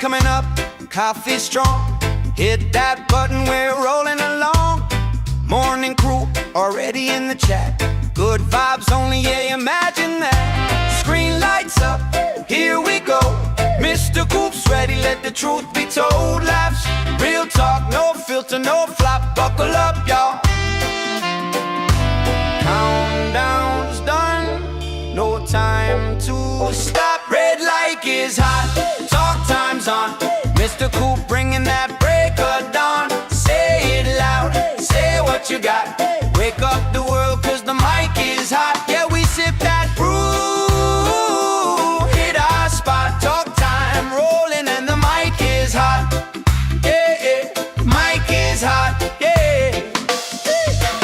coming up, coffee strong. Hit that button, we're rolling along. Morning crew, already in the chat. Good vibes only, yeah, imagine that. Screen lights up, here we go. MrCoop's ready, let the truth be told. Laughs, real talk, no filter, no flop. Buckle up, y'all. Countdown's done, no time to stop. Red light is hot, talk time's on. MrCoop bringing that break of dawn. Say it loud, say what you got. Wake up the world cause the mic is hot. Yeah, we sip that brew, hit our spot. Talk time rolling and the mic is hot. Yeah, mic is hot, yeah.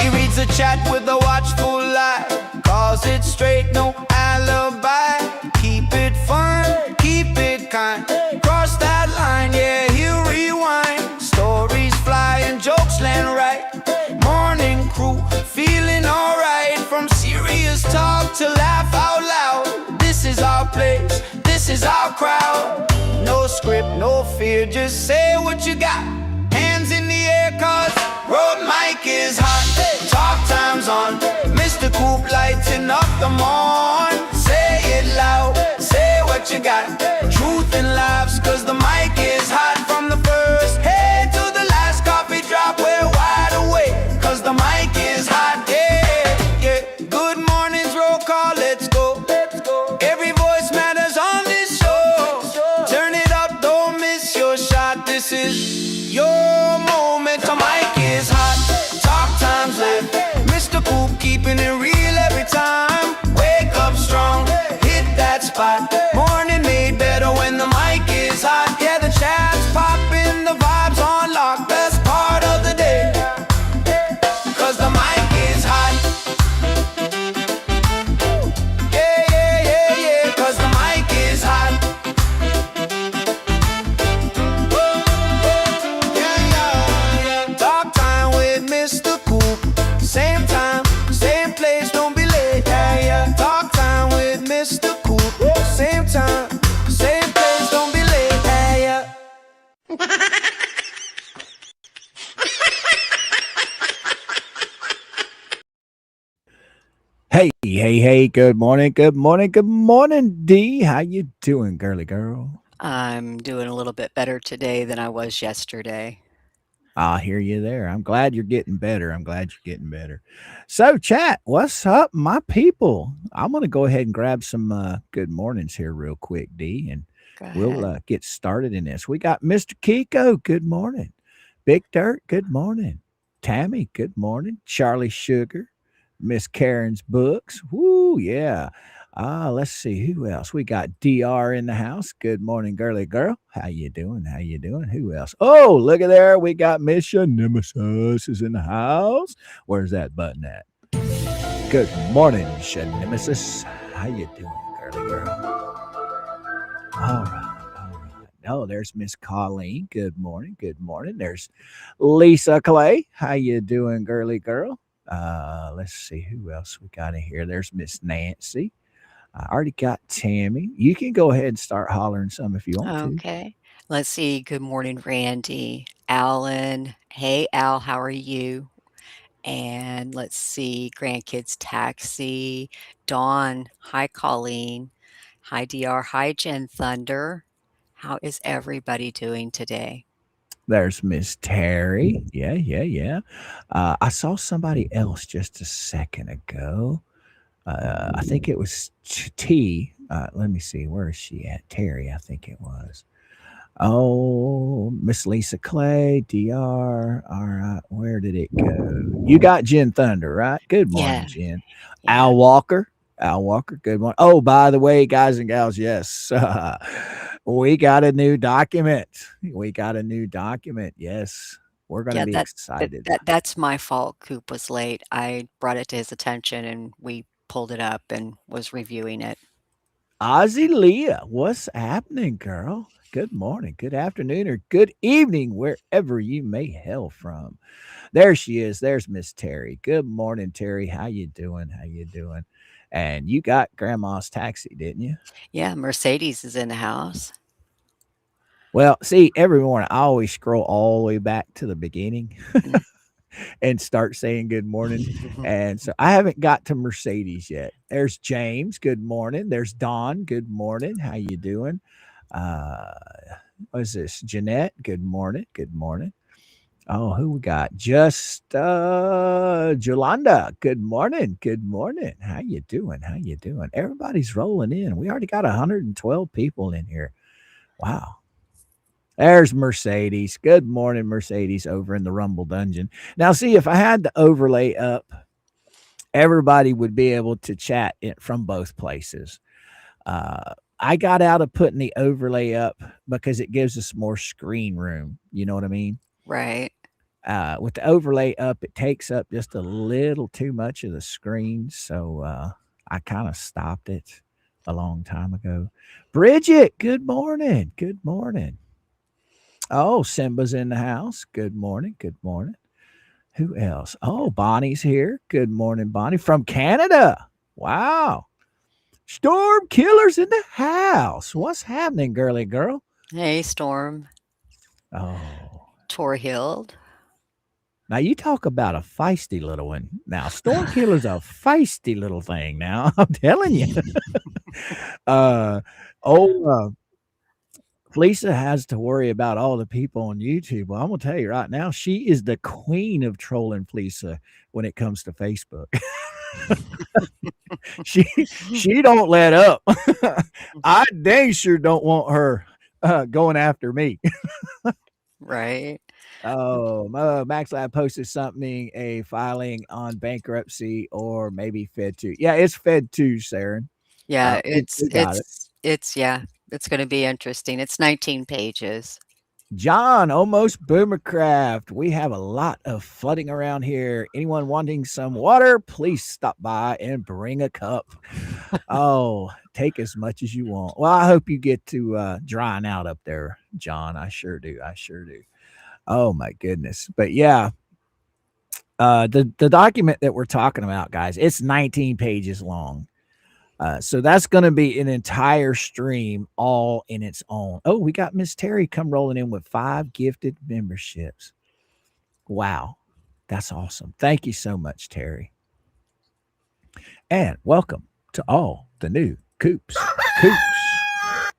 He reads the chat with a watchful eye. Calls it straight, no alibi. Keep it fun, keep it kind. Cross that line, yeah, he'll rewind. Stories fly and jokes land right. Morning crew, feeling alright. From serious talk to laugh out loud. This is our place, this is our crowd. No script, no fear, just say what you got. Hands in the air cause road mic is hot. Talk time's on, MrCoop lighting up the morn. Say it loud, say what you got. Truth and laughs cause the mic is hot. From the first head to the last coffee drop, we're wide awake cause the mic is hot, yeah, yeah. Good morning's roll call, let's go. Every voice matters on this show. Turn it up, don't miss your shot. This is your moment, the mic is hot. Talk time's left, MrCoop keeping it real every time. Wake up strong, hit that spot. Morning made better when the mic is hot. Yeah, the chat's popping, the vibes on lock. Best part of the day, cause the mic is hot. Yeah, yeah, yeah, yeah, cause the mic is hot. Yeah, yeah, yeah. Talk time with MrCoop. Same time, same place, don't be late. Yeah, yeah. Talk time with MrCoop. Same time, same place, don't be late. Yeah, yeah. Hey, good morning, D. How you doing, girly girl? I'm doing a little bit better today than I was yesterday. I hear you there. I'm glad you're getting better. So, chat, what's up, my people? I'm going to go ahead and grab some good mornings here real quick, D, and we'll get started in this. We got Mr. Kiko, good morning. Big Dirt, good morning. Tammy, good morning. Charlie Sugar, Miss Karen's Books. Woo, yeah. Let's see who else. We got DR in the house. Good morning, girly girl. How you doing? Who else? Oh, look at there. We got Miss Nemesis is in the house. Where's that button at? Good morning, Nemesis. How you doing, girly girl? All right. Oh, there's Miss Colleen. Good morning. There's Lisa Clay. How you doing, girly girl? Let's see who else we got in here. There's Miss Nancy. I already got Tammy. You can go ahead and start hollering some if you want to. Okay. Let's see. Good morning, Randy. Alan. Hey, Al, how are you? And let's see. Grandkids Taxi. Dawn. Hi, Colleen. Hi, DR. Hi, Jen Thunder. How is everybody doing today? There's Miss Terry. Yeah. I saw somebody else just a second ago. I think it was T. Let me see. Where is she at? Terry, I think it was. Oh, Miss Lisa Clay, DR. All right. Where did it go? You got Jen Thunder, right? Good morning, Jen. Yeah. Al Walker. Good morning. Oh, by the way, guys and gals, yes. We got a new document. Yes. We're going to be excited. That's my fault. Coop was late. I brought it to his attention and we pulled it up and was reviewing it. Ozzy Leah, what's happening, girl? Good morning, good afternoon, or good evening, wherever you may hail from. There she is. There's Miss Terry. Good morning, Terry. How you doing? And you got Grandma's Taxi, didn't you? Yeah, Mercedes is in the house. Well, see, every morning I always scroll all the way back to the beginning Mm. and start saying good mornings. And so I haven't got to Mercedes yet. There's James. Good morning. There's Don. Good morning. How you doing? Uh, what is this? Jeanette. Good morning. Good morning. Oh, who we got? Just Jolanda. Good morning. Good morning. How you doing? How you doing? Everybody's rolling in. We already got 112 people in here. Wow. There's Mercedes. Good morning, Mercedes, over in the Rumble Dungeon. Now, see, if I had the overlay up, everybody would be able to chat it from both places. I got out of putting the overlay up because it gives us more screen room. You know what I mean? Right. With the overlay up, it takes up just a little too much of the screen. So I kind of stopped it a long time ago. Bridget, good morning. Good morning. Oh, Simba's in the house. Good morning. Good morning. Who else? Oh, Bonnie's here. Good morning, Bonnie from Canada. Wow. Storm Killer's in the house. What's happening, girly girl? Hey, Storm. Oh, Torhild. now you talk about a feisty little one. Now, Storm Killer's a feisty little thing. Now, I'm telling you. uh, oh, Lisa has to worry about all the people on YouTube. Well, I'm gonna tell you right now, she is the queen of trolling Lisa when it comes to Facebook. she she don't let up. I dang sure don't want her going after me. Right. Oh, Max Lab posted something, a filing on bankruptcy or maybe Fed 2. Yeah, it's Fed 2, Saren. Yeah, We got it. yeah, it's gonna be interesting. It's 19 pages. John, almost Boomercraft. We have a lot of flooding around here. Anyone wanting some water, please stop by and bring a cup. Oh, take as much as you want. Well, I hope you get to drying out up there, John. I sure do. I sure do. Oh my goodness. But yeah, the document that we're talking about, guys, it's 19 pages long. So that's going to be an entire stream all in its own. Oh, we got Miss Terry come rolling in with 5 gifted memberships. Wow. That's awesome. Thank you so much, Terry. And welcome to all the new Coops.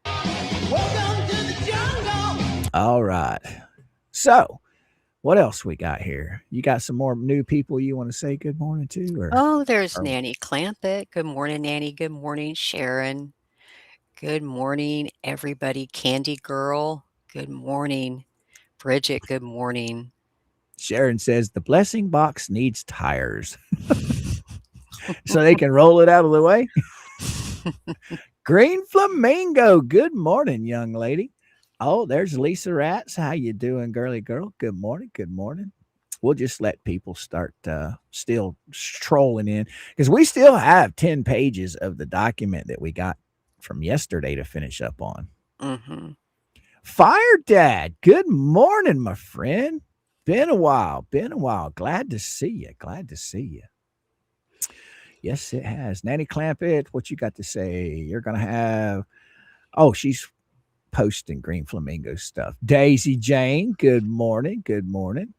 Welcome to the jungle. All right. So, what else we got here? You got some more new people you want to say good morning to? Oh, there's Or Nanny Clampett. Good morning, Nanny. Good morning, Sharon. Good morning, everybody. Candy Girl. Good morning. Bridget, good morning. Sharon says the blessing box needs tires so they can roll it out of the way. Green Flamingo. Good morning, young lady. Oh, there's Lisa Rats. How you doing, girly girl? Good morning. Good morning. We'll just let people start still trolling in because we still have 10 pages of the document that we got from yesterday to finish up on. Mhm. Fire Dad. Good morning, my friend. Been a while. Been a while. Glad to see you. Glad to see you. Yes, it has. Nanny Clampett, what you got to say? You're going to have. Oh, she's posting Green Flamingo stuff. Daisy Jane, good morning. Good morning.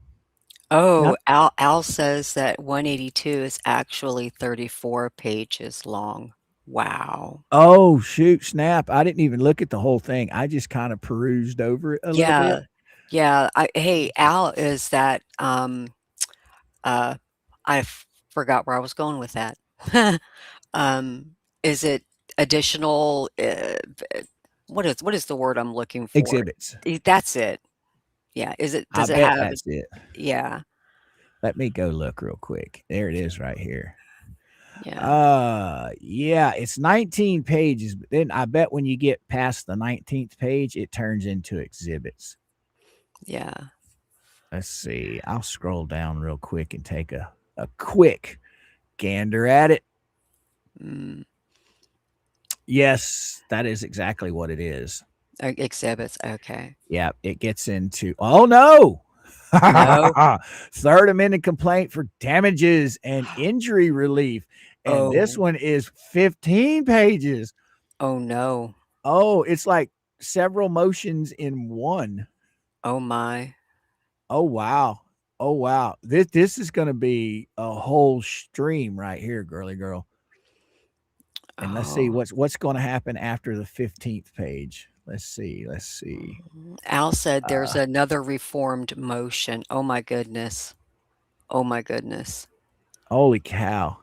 Oh, Now, Al says that 182 is actually 34 pages long. Wow. oh, shoot, snap. I didn't even look at the whole thing. I just kind of perused over it a little bit. Yeah. Yeah. Hey, Al, is that uh I forgot where I was going with that. Is it additional what is the word I'm looking for? Exhibits. That's it. Yeah. I Does it bet have that's it. yeah. Let me go look real quick. There it is right here. Yeah. Yeah, it's 19 pages, but then I bet when you get past the 19th page, it turns into exhibits. Yeah. Let's see. I'll scroll down real quick and take a quick gander at it. Mm, Yes, that is exactly what it is. exhibits. Okay. Yeah, it gets into, oh no. No. Third amendment complaint for damages and injury relief. And this Oh. one is 15 pages. Oh no. Oh, it's like several motions in one. Oh my. Oh wow. Oh wow. This is going to be a whole stream right here, girly girl. And let's see Oh. what's going to happen after the 15th page. Let's see. Let's see. Al said there's Uh another reformed motion. Oh my goodness. Oh my goodness. Holy cow.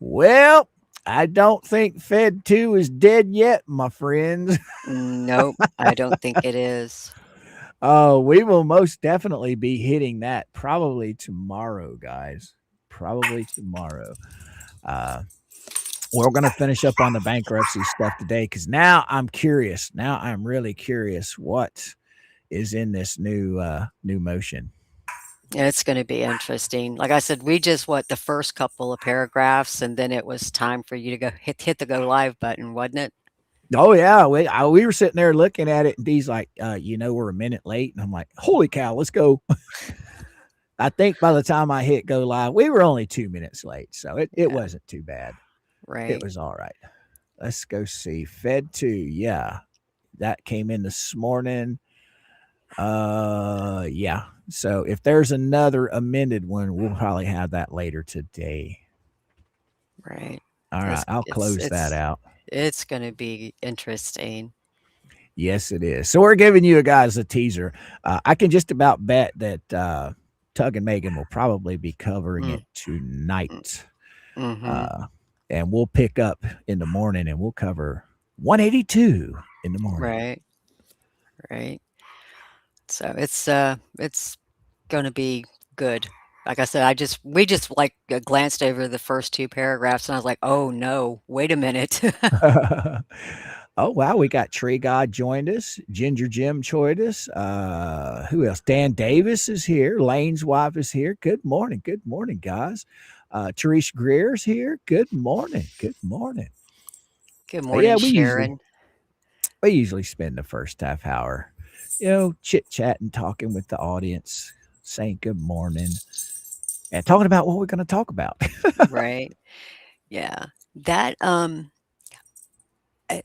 Well, I don't think Fed 2 is dead yet, my friends. Nope, I don't think it is. Oh, we will most definitely be hitting that probably tomorrow, guys. Probably tomorrow. Uh, we're going to finish up on the bankruptcy stuff today because now I'm curious. Now I'm really curious what is in this new motion. It's going to be interesting. Like I said, we just the first couple of paragraphs, and then it was time for you to go hit the go live button, wasn't it? Oh yeah, we were sitting there looking at it, and Dee's like, we're a minute late, and I'm like, holy cow, let's go. I think by the time I hit go live, we were only 2 minutes late, so it Yeah, wasn't too bad. It right. was all right. Let's go see Fed 2. Yeah, that came in this morning. Yeah. So if there's another amended one, we'll probably have that later today. Right. All right, I'll close that out. It's going to be interesting. Yes, it is. So we're giving you guys a teaser. I can just about bet that Tug and Megan will probably be covering Mm, it tonight. mm-hmm. Uh, and we'll pick up in the morning and we'll cover 182 in the morning. Right. Right. So it's going to be good. Like I said, we just glanced over the first two paragraphs, and I was like, "Oh no, wait a minute." Oh wow, we got Tree God joined us, Ginger Jim joined us. Who else? Dan Davis is here. Lane's wife is here. Good morning, guys. Therese Greer's here. Good morning, good morning. Good Yeah, morning, Sharon. we usually spend the first half hour, chit chatting, talking with the audience, saying good morning, and talking about what we're going to talk about. Right. Yeah. That uh,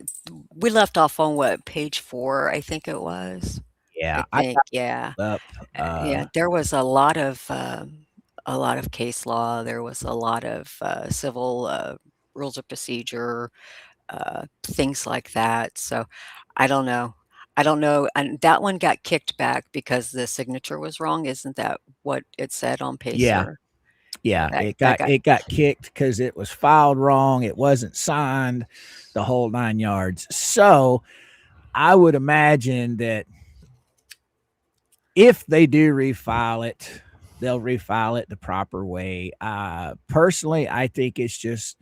we left off on what, page 4, I think it was. Yeah, I I think, yeah. got up. Yeah, there was a lot of case law. There was a lot of civil rules of procedure, things like that. So I don't know. I don't know. And that one got kicked back because the signature was wrong. Isn't that what it said on Yeah, Pacer? Yeah, yeah, that got it got kicked because it was filed wrong. It wasn't signed, the whole 9 yards. So I would imagine that if they do refile it, they'll refile it the proper way. Personally, I think it's just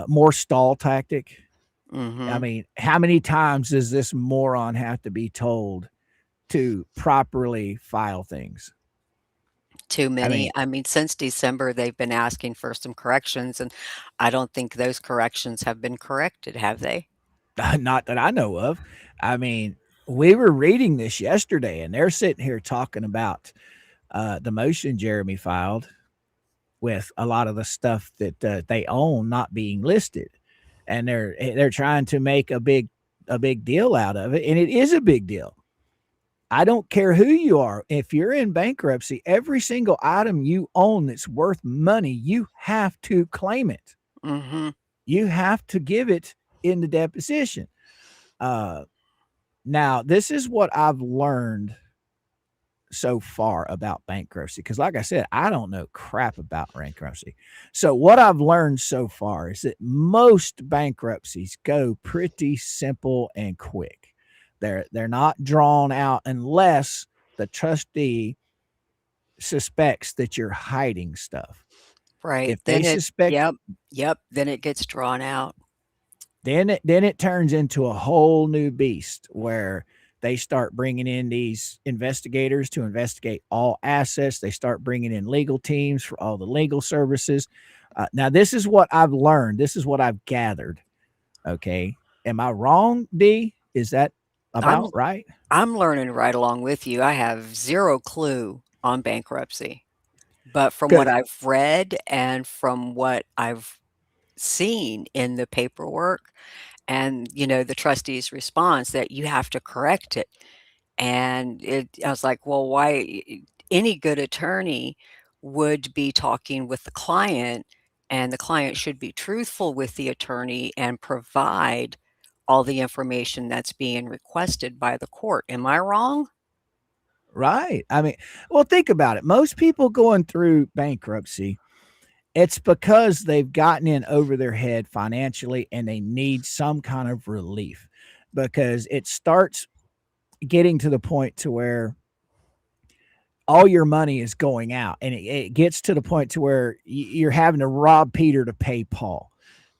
more stall tactic. I hmm mean, how many times does this moron have to be told to properly file things? too I many. mean, I mean, since December, they've been asking for some corrections, and I don't think those corrections have been corrected, have they? not that I know of. I mean, we were reading this yesterday, and they're sitting here talking about the motion Jeremy filed with a lot of the stuff that they own not being listed, and they're trying to make a big deal out of it, and it is a big deal. I don't care who you are. If you're in bankruptcy, every single item you own that's worth money, you have to claim it. hmm You have to give it in the deposition. Uh, Now, this is what I've learned so far about bankruptcy because, like I said, I don't know crap about bankruptcy. So, what I've learned so far is that most bankruptcies go pretty simple and quick. They're not drawn out unless the trustee suspects that you're hiding stuff. Right. If they suspect, Yep. Then it gets drawn out. then it turns into a whole new beast where they start bringing in these investigators to investigate all assets. They start bringing in legal teams for all the legal services. Now, this is what I've learned. This is what I've gathered. Okay, am I wrong, D? Is that I'm about right? I'm learning right along with you. I have zero clue on bankruptcy, but from what Good. I've read and from what I've seen in the paperwork, And, the trustee's response that you have to correct it. And I was like, well, why? Any good attorney would be talking with the client, and the client should be truthful with the attorney and provide all the information that's being requested by the court. Am I wrong? Right. I mean, well, think about it. Most people going through bankruptcy, it's because they've gotten in over their head financially and they need some kind of relief, because it starts getting to the point to where all your money is going out, and it gets to the point to where you're having to rob Peter to pay Paul.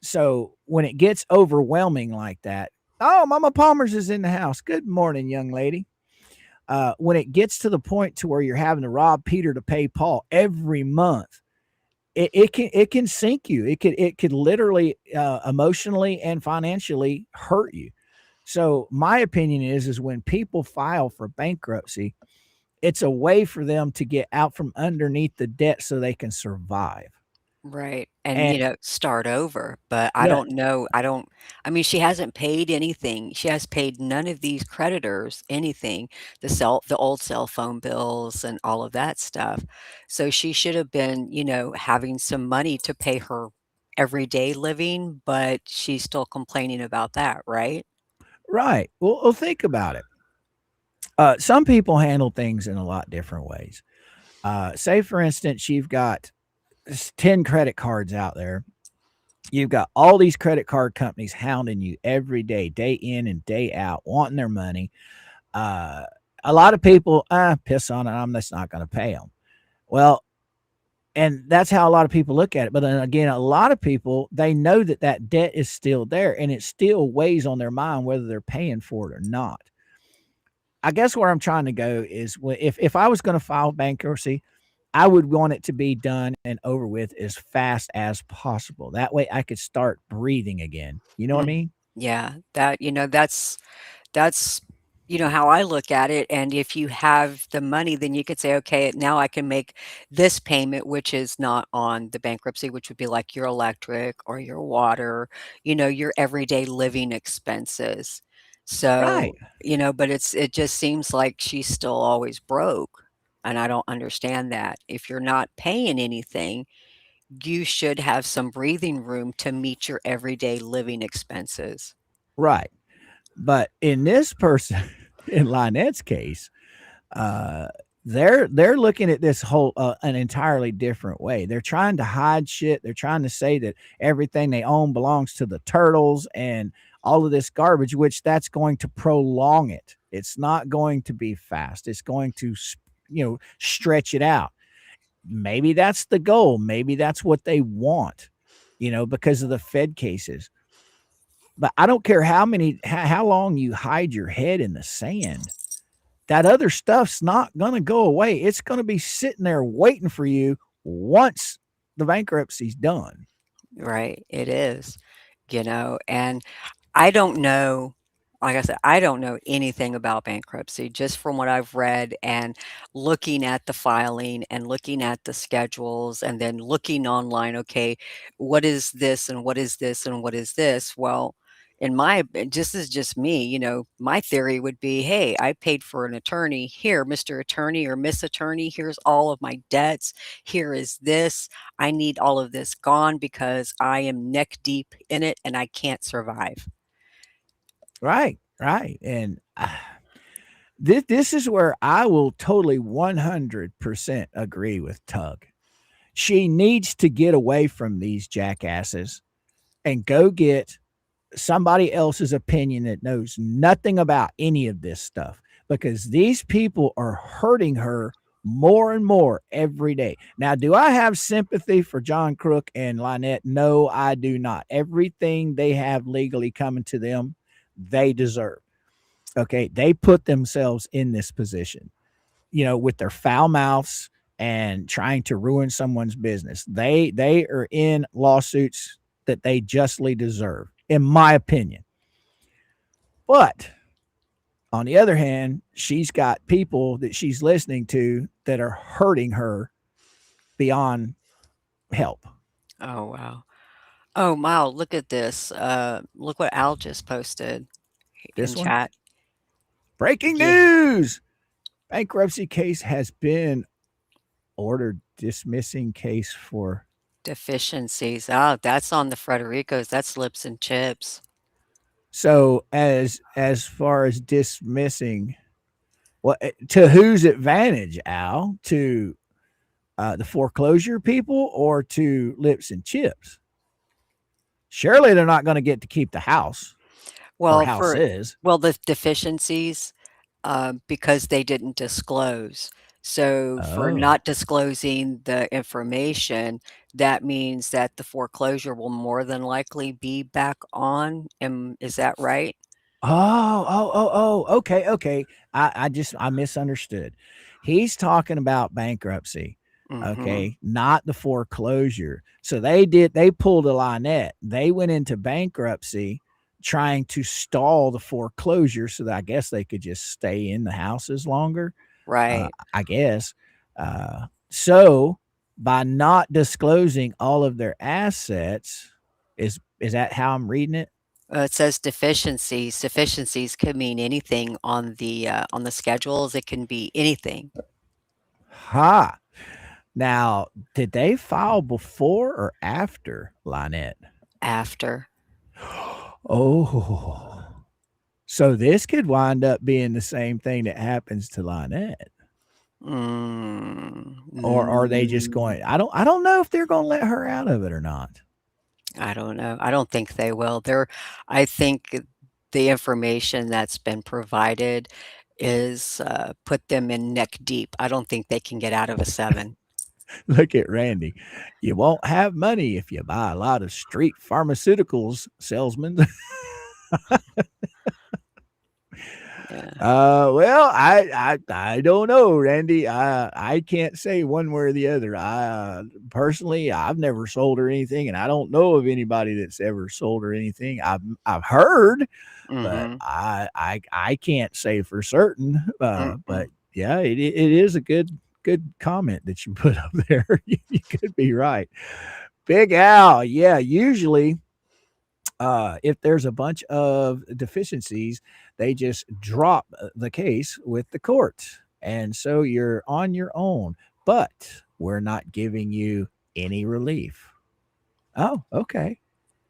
So when it gets overwhelming like that, oh, Mama Palmer's is in the house. Good morning, young lady. When it gets to the point to where you're having to rob Peter to pay Paul every month, it can sink you. It could literally emotionally and financially hurt you. So my opinion is when people file for bankruptcy, it's a way for them to get out from underneath the debt so they can survive. Right, and, And start over, but I yeah, don't know, I mean, she hasn't paid anything. She has paid none of these creditors anything, the old cell phone bills and all of that stuff. So she should have been, having some money to pay her everyday living, but she's still complaining about that, right? right. Well, think about it. Some people handle things in a lot different ways. Say, for instance, you've got 10 credit cards out there. You've got all these credit card companies hounding you every day in and day out, wanting their money. Uh, a lot of people, piss on it. I'm just not going to pay them. Well, and that's how a lot of people look at it. But then again, a lot of people, they know that that debt is still there and it still weighs on their mind whether they're paying for it or not. I guess where I'm trying to go is, if I was going to file bankruptcy, I would want it to be done and over with as fast as possible. That way I could start breathing again. You know what I Mm, mean? yeah, that's, how I look at it, and if you have the money, then you could say, "Okay, now I can make this payment," which is not on the bankruptcy, which would be like your electric or your water, your everyday living expenses. Right. So, but it just seems like she's still always broke, and I don't understand that. If you're not paying anything, you should have some breathing room to meet your everyday living expenses. Right. But in this person, in Lynette's case, uh, they're looking at this whole an entirely different way. They're trying to hide shit. They're trying to say that everything they own belongs to the turtles and all of this garbage, which that's going to prolong it. It's not going to be fast. It's going to stretch it out. Maybe that's the goal. Maybe that's what they want, because of the Fed cases. But I don't care how long you hide your head in the sand. That other stuff's not going to go away. It's going to be sitting there waiting for you once the bankruptcy's done. Right, it is, and I don't know, like I said, I don't know anything about bankruptcy, just from what I've read and looking at the filing and looking at the schedules and then looking online, okay, what is this and what is this and what is this? Well, this is just me, my theory would be, hey, I paid for an attorney. Here, Mr. Attorney or Miss Attorney, here's all of my debts. Here is this. I need all of this gone because I am neck deep in it and I can't survive. Right, right. And this is where I will totally 100% agree with Tug. She needs to get away from these jackasses and go get somebody else's opinion that knows nothing about any of this stuff, because these people are hurting her more and more every day. Now, do I have sympathy for John Crook and Lynette? No, I do not. Everything they have legally coming to them, they deserve. Okay. They put themselves in this position, with their foul mouths and trying to ruin someone's business. They are in lawsuits that they justly deserve, in my opinion. But on the other hand, she's got people that she's listening to that are hurting her beyond help. Oh, wow. Oh, wow, look at this. Look what Al just posted in This one, chat. breaking Yeah, news: bankruptcy case has been ordered dismissing case for. deficiencies. Oh, that's on the Frederico's. That's lips and chips. So as far as dismissing, what to whose advantage, Al? To the foreclosure people or to lips and chips? Surely they're not going to get to keep the house or Well, for houses. well, the deficiencies, because they didn't disclose. So for Oh. not disclosing the information, that means that the foreclosure will more than likely be back on. Is that right? Okay, okay. I misunderstood. He's talking about bankruptcy, Mhm. okay, not the foreclosure. So they pulled a Lynette. They went into bankruptcy trying to stall the foreclosure so that I guess they could just stay in the houses longer. Right. I guess. So by not disclosing all of their assets, is that how I'm reading it? It says deficiencies. Deficiencies could mean anything on the schedules. It can be anything Ha. Now, did they file before or after Lynette? after. Oh, so this could wind up being the same thing that happens to Lynette. Mm, Or are they just mm, going, I don't know if they're going to let her out of it or not. I don't know. I don't think they will. I think the information that's been provided is put them in neck deep. I don't think they can get out of a seven. Look at Randy. You won't have money if you buy a lot of street pharmaceuticals, salesman. Yeah. Well, I don't know, Randy. I can't say one way or the other. I personally, I've never sold her anything, and I don't know of anybody that's ever sold her anything. I've heard, but Mm-hmm. I can't say for certain. But Mm-mm. yeah, it is a good comment that you put up there. You could be right. Big Al, yeah, usually if there's a bunch of deficiencies, they just drop the case with the court. And so you're on your own, but we're not giving you any relief. Oh, okay.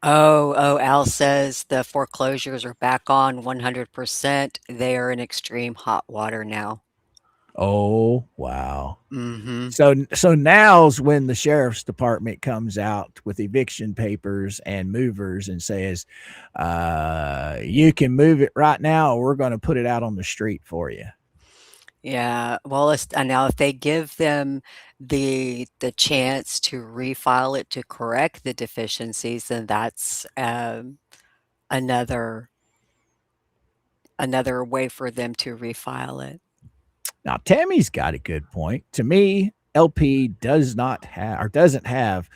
Al says the foreclosures are back on 100%. They are in extreme hot water now. Oh, wow. Mm-hmm. So now's when the sheriff's department comes out with eviction papers and movers and says, you can move it right now, or we're going to put it out on the street for you. Yeah, well, now if they give them the chance to refile it to correct the deficiencies, then that's another another way for them to refile it. Now, Tammy's got a good point. To me, LP does not have, or doesn't have,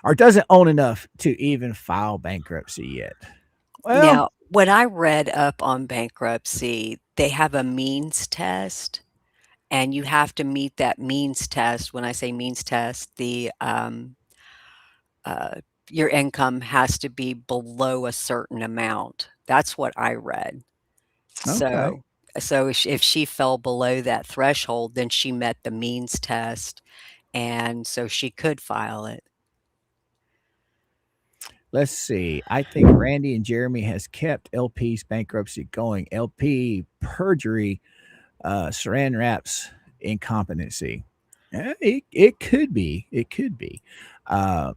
or doesn't own enough to even file bankruptcy yet. Well, Now, when I read up on bankruptcy, they have a means test, and you have to meet that means test. When I say means test, uh, your income has to be below a certain amount. That's what I read. okay. So if she fell below that threshold, then she met the means test, and so she could file it. Let's see. I think Randy and Jeremy has kept LP's bankruptcy going. LP perjury, saran wraps incompetency. It could be. It could be. Uh,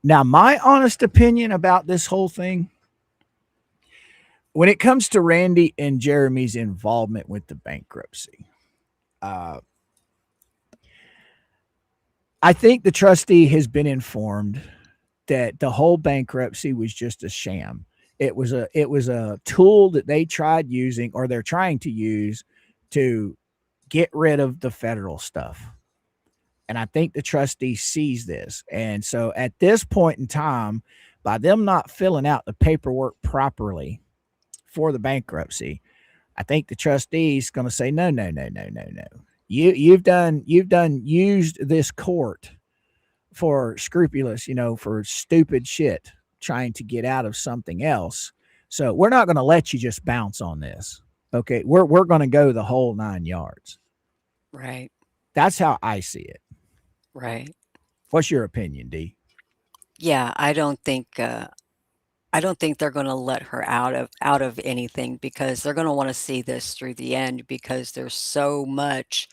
Now, my honest opinion about this whole thing, when it comes to Randy and Jeremy's involvement with the bankruptcy, uh, I think the trustee has been informed that the whole bankruptcy was just a sham. It was a tool that they tried using, or they're trying to use, to get rid of the federal stuff. And I think the trustee sees this. And so at this point in time, by them not filling out the paperwork properly for the bankruptcy, I think the trustee's going to say, no, no, no, no, no, no. You've done used this court for scrupulous, for stupid shit. trying to get out of something else. So we're not going to let you just bounce on this. Okay, we're going to go the whole 9 yards. Right. That's how I see it. Right. What's your opinion, D? Yeah, I don't think they're gonna let her out of anything because they're gonna wanna see this through the end because there's so much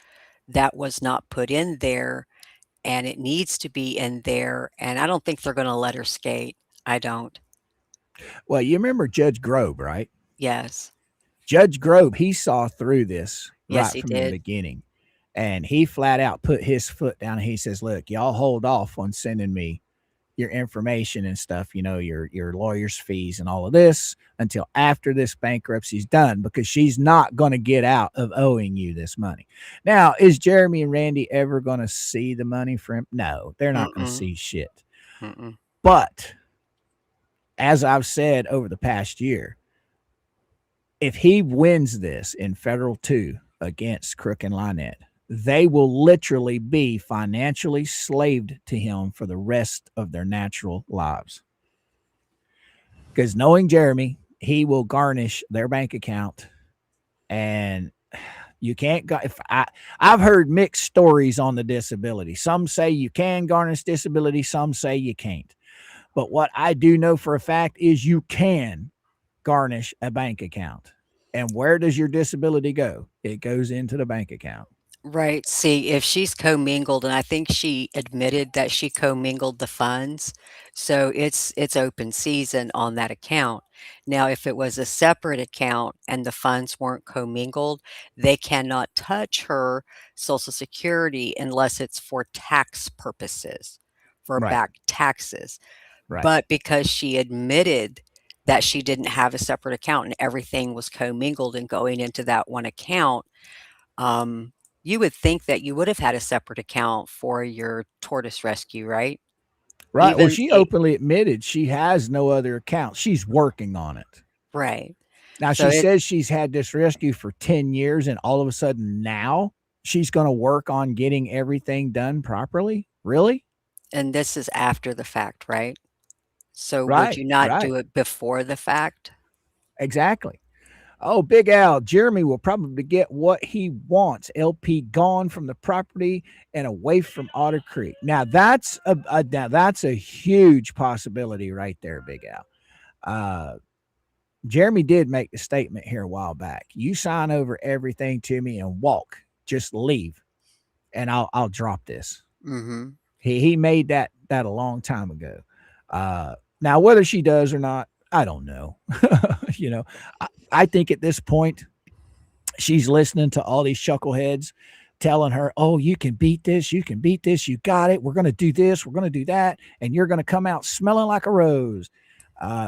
that was not put in there, and it needs to be in there, and I don't think they're gonna let her skate. I don't. Well, you remember Judge Grobe, right? Yes. Judge Grobe, he saw through this Yes, right he from the did. beginning. And he flat out put his foot down and he says, look, y'all hold off on sending me your information and stuff, your lawyer's fees and all of this until after this bankruptcy's done, because she's not going to get out of owing you this money. Now, is Jeremy and Randy ever going to see the money from him? No, they're not going to Mm-mm. see shit. Mm-mm. But as I've said over the past year, if he wins this in federal 2 against Crook and Lynette, they will literally be financially slaved to him for the rest of their natural lives. Because knowing Jeremy, he will garnish their bank account, and you can't go. I've heard mixed stories on the disability. Some say you can garnish disability, some say you can't. But what I do know for a fact is you can garnish a bank account. And where does your disability go? It goes into the bank account. Right. See, if she's commingled, and I think she admitted that she commingled the funds, so it's open season on that account. Now, if it was a separate account and the funds weren't commingled, they cannot touch her Social Security unless it's for tax purposes, for Right. back taxes. Right. But because she admitted that she didn't have a separate account and everything was commingled and going into that one account, um, you would think that you would have had a separate account for your tortoise rescue, right? Right. Well, Even she I openly admitted she has no other account. She's working on it. right. Now, So she says she's had this rescue for 10 years, and all of a sudden now she's going to work on getting everything done properly. Really? and this is after the fact, right? So would Right. you not Right. do it before the fact? Exactly. Oh, Big Al, Jeremy will probably get what he wants. LP gone from the property and away from Otter Creek. Now that's a huge possibility right there, Big Al. Uh, Jeremy did make the statement here a while back. You sign over everything to me and walk. Just leave, and I'll drop this. Mhm. He made that a long time ago. Now whether she does or not, I don't know. you know, I think at this point she's listening to all these chuckleheads telling her, "Oh, you can beat this. You can beat this. You got it. We're going to do this. We're going to do that. And you're going to come out smelling like a rose."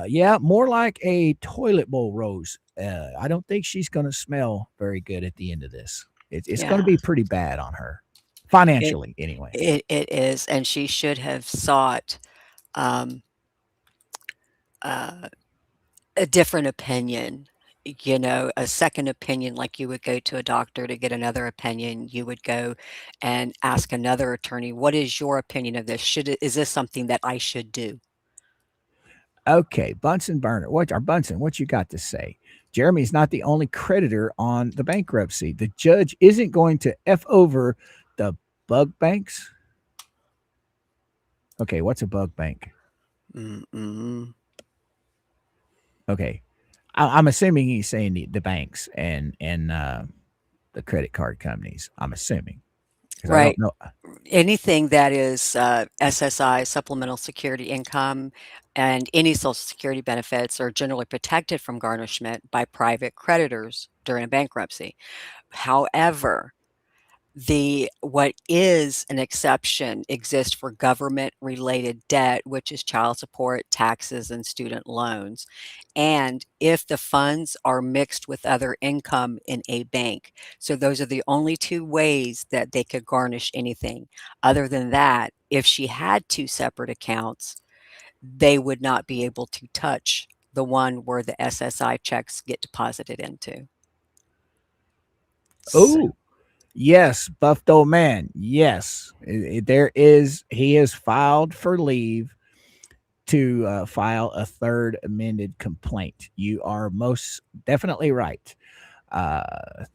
Yeah, more like a toilet bowl rose. I don't think she's going to smell very good at the end of this. It's going to Yeah. be pretty bad on her, It financially, anyway. it is, and she should have sought, um, uh a different opinion, a second opinion, like you would go to a doctor to get another opinion, you would go and ask another attorney, "What is your opinion of this? Is this something that I should do?" Okay, Bunsen Burner. Bunsen, what you got to say? Jeremy's not the only creditor on the bankruptcy. The judge isn't going to F over the bug banks. Okay, what's a bug bank? Mm-mm. Okay, I'm assuming he's saying the banks and the credit card companies. I'm assuming because I don't Right. know. Anything that is SSI, supplemental security income, and any Social Security benefits are generally protected from garnishment by private creditors during a bankruptcy. However, the what is an exception exists for government related debt, which is child support, taxes, and student loans. And if the funds are mixed with other income in a bank. So those are the only two ways that they could garnish anything. Other than that, if she had two separate accounts, they would not be able to touch the one where the SSI checks get deposited into. So, Oh, yes, buffed old man. Yes, there is. He has filed for leave to file a third amended complaint. You are most definitely right.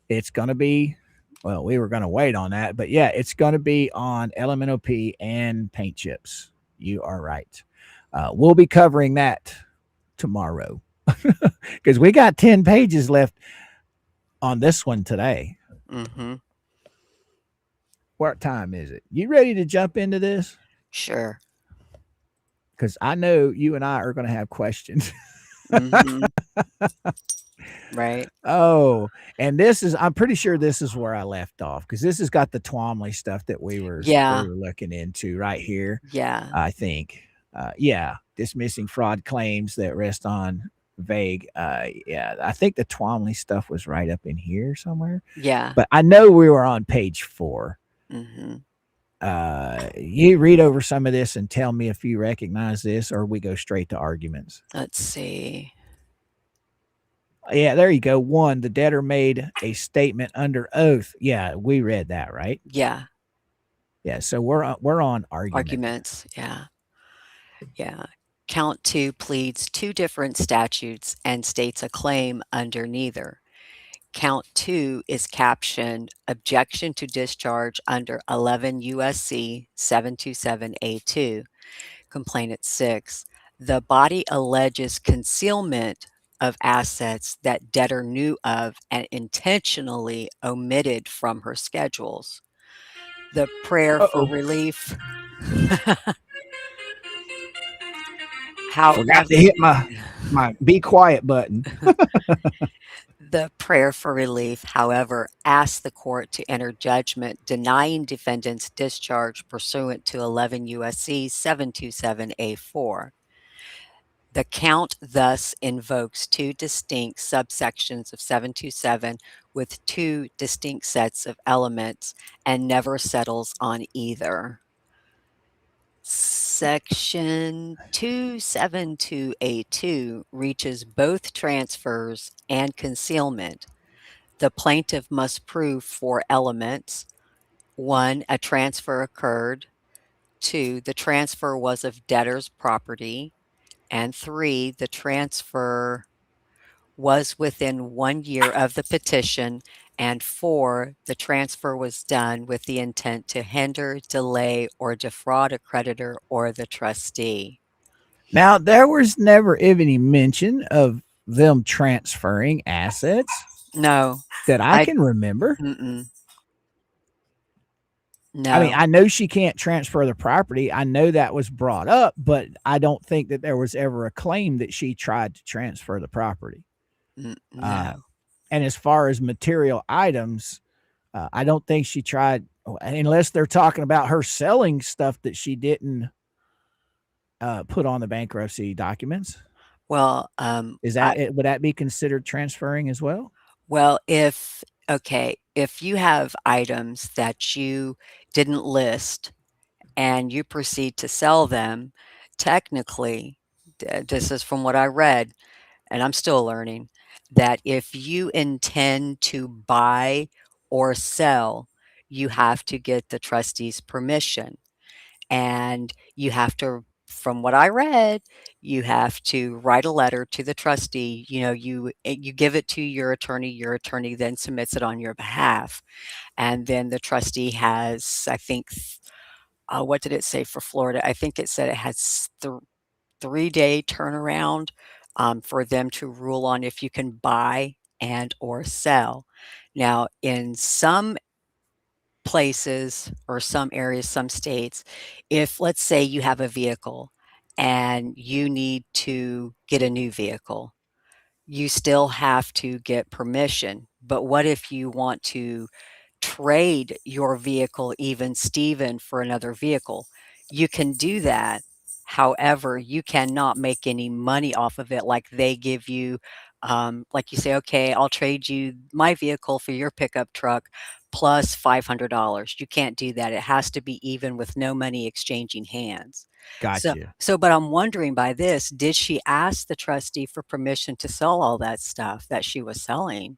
It's going to be, well, we were going to wait on that, but yeah, it's going to be on LMNOP and paint chips. You are right. We'll be covering that tomorrow because we got 10 pages left on this one today. Mm-hmm. What time is it? You ready to jump into this? Sure. Because I know you and I are going to have questions. Mm-hmm. Right. Oh, and this is, I'm pretty sure this is where I left off because this has got the Twomley stuff that we were Yeah. looking into right here. Yeah. I think. Yeah, dismissing fraud claims that rest on vague. Yeah, I think the Twomley stuff was right up in here somewhere. Yeah. But I know we were on page 4. Mm-hmm. You read over some of this and tell me if you recognize this, or we go straight to arguments. Let's see. Yeah, there you go. 1, the debtor made a statement under oath. Yeah, we read that, right? Yeah. Yeah, so we're on Arguments. Yeah. Yeah. Count 2 pleads 2 different statutes and states a claim under neither. Count 2 is captioned Objection to Discharge under 11 U.S.C. 727A2. Complainant 6. The body alleges concealment of assets that debtor knew of and intentionally omitted from her schedules. The prayer for relief. Forgot to hit my be quiet button. The prayer for relief, however, asked the court to enter judgment denying defendant's discharge pursuant to 11 U.S.C. 727A4. The count thus invokes 2 distinct subsections of 727 with 2 distinct sets of elements and never settles on either. Section 272A2 reaches both transfers and concealment. The plaintiff must prove 4 elements. 1, a transfer occurred. 2, the transfer was of debtor's property. And 3, the transfer was within 1 year of the petition. And 4, the transfer was done with the intent to hinder, delay, or defraud a creditor or the trustee. Now, there was never any mention of them transferring assets No. that I can remember. Mm-mm. I mean, No. I know she can't transfer the property. I know that was brought up, but I don't think that there was ever a claim that she tried to transfer the property. No. And as far as material items, I don't think she tried, unless they're talking about her selling stuff that she didn't put on the bankruptcy documents. Well, Is that it? Would that be considered transferring as well? well, if you have items that you didn't list and you proceed to sell them, technically, this is from what I read, and I'm still learning, that if you intend to buy or sell, you have to get the trustee's permission. And you have to, from what I read, you have to write a letter to the trustee. You know, you give it to your attorney then submits it on your behalf. And then the trustee has, I think, what did it say for Florida? I think it said it has 3-day turnaround for them to rule on if you can buy and or sell. Now, in some places or some areas, some states, if let's say you have a vehicle and you need to get a new vehicle, you still have to get permission. But what if you want to trade your vehicle, even Steven, for another vehicle? You can do that. However, you cannot make any money off of it. Like they give you, like you say, okay, I'll trade you my vehicle for your pickup truck plus $500. You can't do that. It has to be even with no money exchanging hands. Gotcha. But I'm wondering by this, did she ask the trustee for permission to sell all that stuff that she was selling?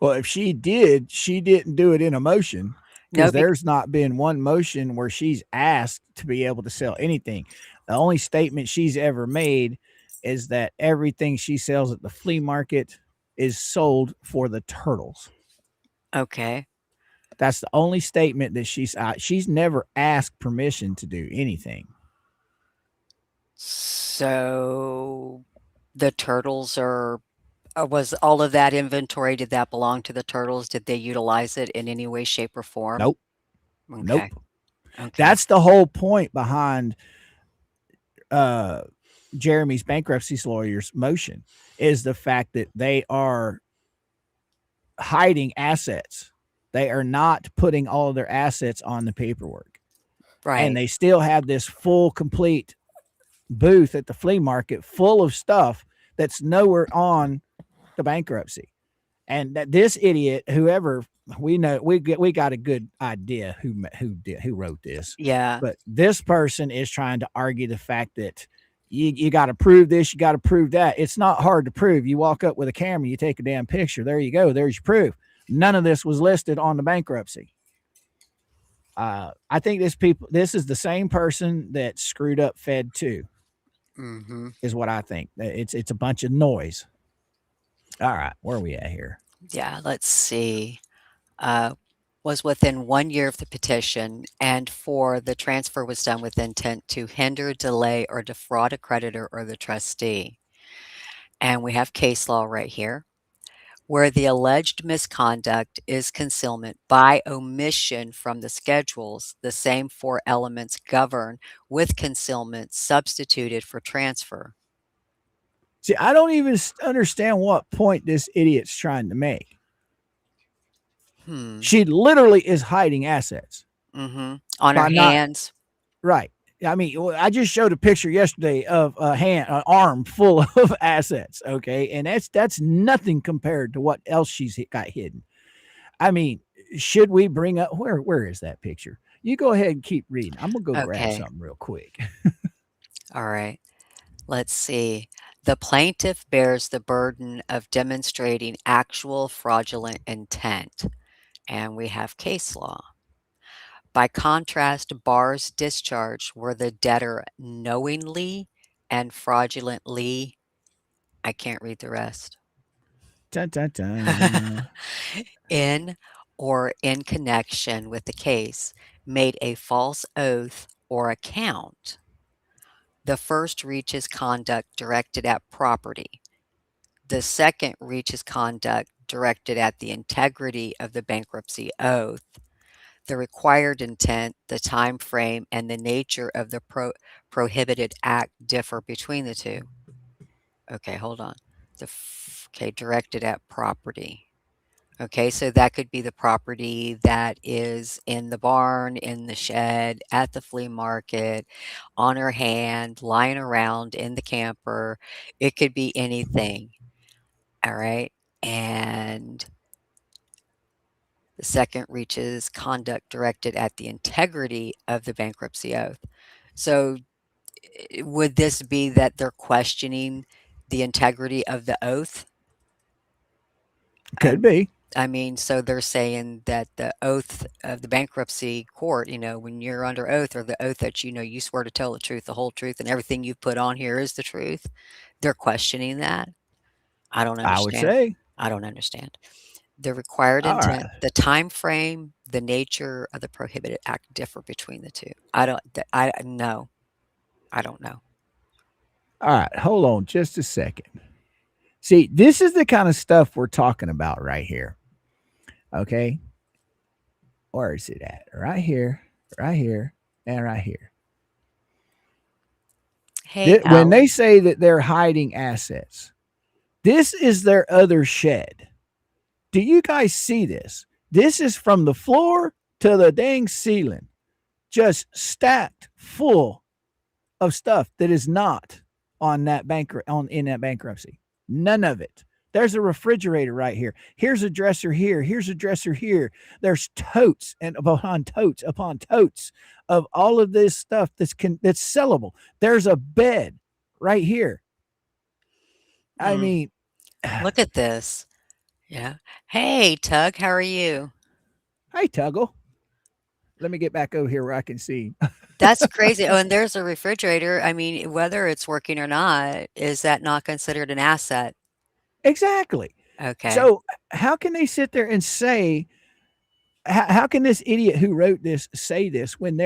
Well, if she did, she didn't do it in a motion No, because there's not been one motion where she's asked to be able to sell anything. The only statement she's ever made is that everything she sells at the flea market is sold for the turtles. Okay. That's the only statement that she's never asked permission to do anything. So the turtles are was all of that inventory, did that belong to the turtles? Did they utilize it in any way, shape, or form? Nope. Okay. Nope. Okay. That's the whole point behind uh Jeremy's bankruptcy lawyer's motion is the fact that they are hiding assets. They are not putting all of their assets on the paperwork. And Right. they still have this full, complete booth at the flea market full of stuff that's nowhere on the bankruptcy. And that this idiot, whoever we know, we got a good idea who wrote this, Yeah. but this person is trying to argue the fact that you got to prove this, you got to prove that. It's not hard to prove. You walk up with a camera, you take a damn picture. There you go. There's your proof. None of this was listed on the bankruptcy. I think this is the same person that screwed up Fed 2, Mhm. is what I think. It's a bunch of noise. All right, where are we at here? Yeah, let's see. Uh, was within 1 year of the petition, and for the transfer was done with intent to hinder, delay, or defraud a creditor or the trustee. And we have case law right here, where the alleged misconduct is concealment by omission from the schedules, the same four elements govern with concealment substituted for transfer. See, I don't even understand what point this idiot's trying to make. Hmm. She literally is hiding assets Mhm. On her by not hands. right. I mean, I just showed a picture yesterday of an arm full of assets. Okay, and that's nothing compared to what else she's got hidden. I mean, should we bring up where is that picture? You go ahead and keep reading. I'm gonna go grab Okay. something real quick. All right. Let's see. The plaintiff bears the burden of demonstrating actual fraudulent intent, and we have case law. By contrast, bars discharge where the debtor knowingly and fraudulently, I can't read the rest, Dun, dun, dun. in or in connection with the case, made a false oath or account. The first reaches conduct directed at property. The second reaches conduct directed at the integrity of the bankruptcy oath. The required intent, the time frame, and the nature of the prohibited act differ between the two. Okay, hold on. Okay, directed at property. Okay, so that could be the property that is in the barn, in the shed, at the flea market, on her hand, lying around in the camper. It could be anything. All right. And the second reaches conduct directed at the integrity of the bankruptcy oath. So, would this be that they're questioning the integrity of the oath? Could Um, be. I mean, so they're saying that the oath of the bankruptcy court, when you're under oath, or the oath that you swear to tell the truth, the whole truth, and everything you've put on here is the truth. They're questioning that. I don't I would understand. say. I don't understand. The required All intent, right. the time frame, the nature of the prohibited act differ between the two. I don't I no, I don't know. All right. Hold on just a second. See, this is the kind of stuff we're talking about right here. Okay. Where is it at? Right here, and right here. Hey, When they Alan. say that they're hiding assets, this is their other shed. Do you guys see this? This is from the floor to the dang ceiling, just stacked full of stuff that is not on that in that bankruptcy. None of it. There's a refrigerator right here. Here's a dresser here. Here's a dresser here. There's totes and upon totes of all of this stuff that's sellable. There's a bed right here. I Mm, mean, look at this. Yeah. Hey, Tug, how are you? hey Tuggle, let me get back over here where I can see. That's crazy. Oh, and there's a refrigerator. I mean, whether it's working or not, is that not considered an asset? Exactly. Okay. So how can they sit there and say, how can this idiot who wrote this say this when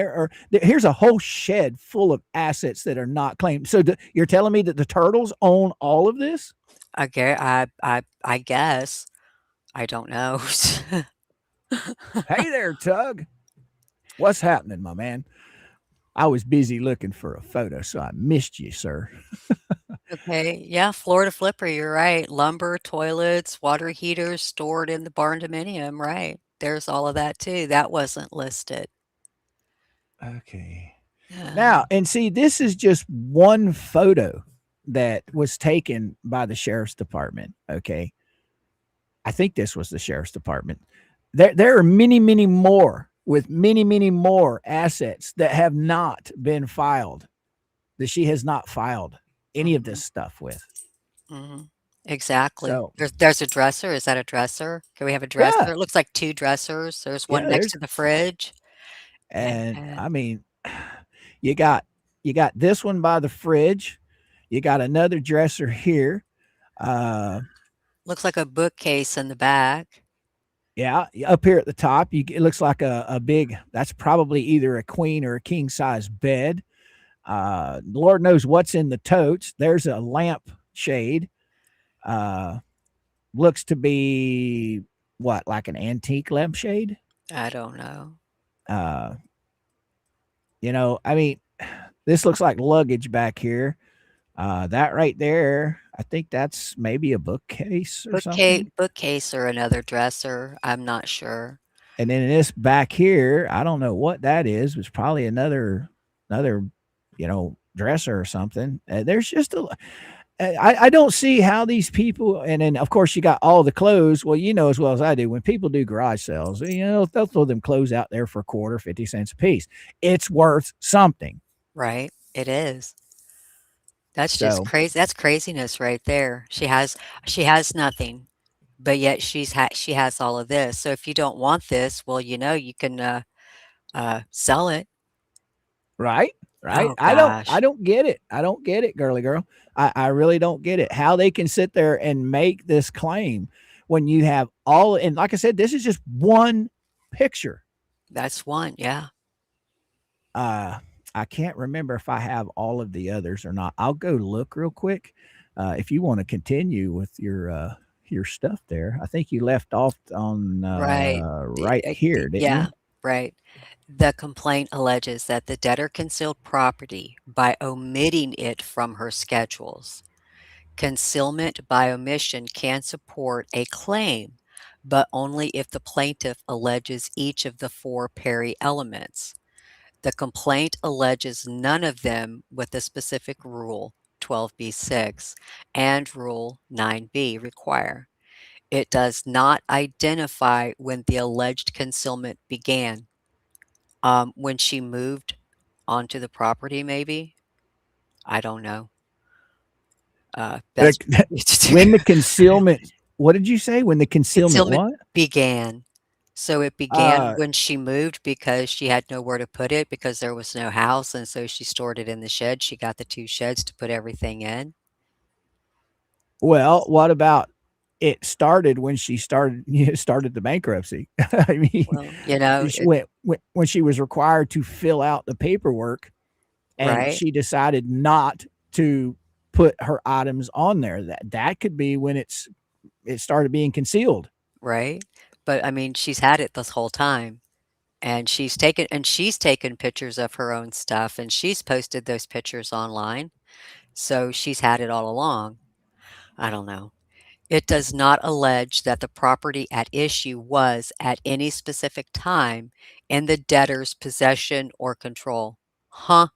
here's a whole shed full of assets that are not claimed? So you're telling me that the turtles own all of this? I guess. I don't know. Hey there, Tug. What's happening, my man? I was busy looking for a photo, so I missed you, sir. Okay, yeah, Florida flipper, you're right. Lumber, toilets, water heaters stored in the barn dominium, right. There's all of that too. That wasn't listed. Okay. Now, Yeah. and see, this is just one photo that was taken by the sheriff's department. Okay. I think this was the sheriff's department. There are many, many more with many, many more assets that have not been filed, that she has not filed any of Mhm, this stuff with. mhm. Exactly. So, There's a dresser. Is that a dresser? Can we have a dresser? yeah, It looks like 2 dressers. There's one yeah, next there's, to the fridge, and and I mean, you got, you got this one by the fridge. You got another dresser here. Uh, looks like a bookcase in the back. Yeah, up here at the top, it looks like a big. That's probably either a queen or a king size bed. Lord knows what's in the totes. There's a lamp shade. Uh, Looks to be what, like an antique lampshade. I don't know. Uh, I mean, this looks like luggage back here. That right there, I think that's maybe a bookcase or something. Bookcase or another dresser, I'm not sure. And then this back here, I don't know what that is. It's probably another, dresser or something. There's just I don't see how these people, and then of course you got all the clothes. Well, you know as well as I do, when people do garage sales, they'll throw them clothes out there for a quarter, 50 cents a piece. It's worth something. Right, it is. That's just So crazy. That's craziness right there. She has nothing, but yet she has all of this. So if you don't want this, well, you can, sell it. right, right. Oh I gosh. don't get it. I don't get it, girly girl. I really don't get it. How they can sit there and make this claim when you have all, and like I said, this is just one picture. That's one, yeah. Uh, I can't remember if I have all of the others or not. I'll go look real quick. If you want to continue with your stuff there, I think you left off on Right. right here, didn't you? Yeah, right. The complaint alleges that the debtor concealed property by omitting it from her schedules. Concealment by omission can support a claim, but only if the plaintiff alleges each of the four Perry elements. The complaint alleges none of them with the specific Rule 12b-6 and Rule 9b require. It does not identify when the alleged concealment began. When she moved onto the property, maybe? I don't know. That's The- when the concealment, what did you say? When the concealment concealment what? began. So it began Uh, when she moved because she had nowhere to put it because there was no house, and so she stored it in the shed. She got the 2 sheds to put everything in. well, what about it started when she started started the bankruptcy? I mean, Well, when she was required to fill out the paperwork and right, she decided not to put her items on there. That could be when it started being concealed. right. But, I mean, she's had it this whole time, and she's taken pictures of her own stuff, and she's posted those pictures online, so she's had it all along. I don't know. It does not allege that the property at issue was, at any specific time, in the debtor's possession or control. Huh?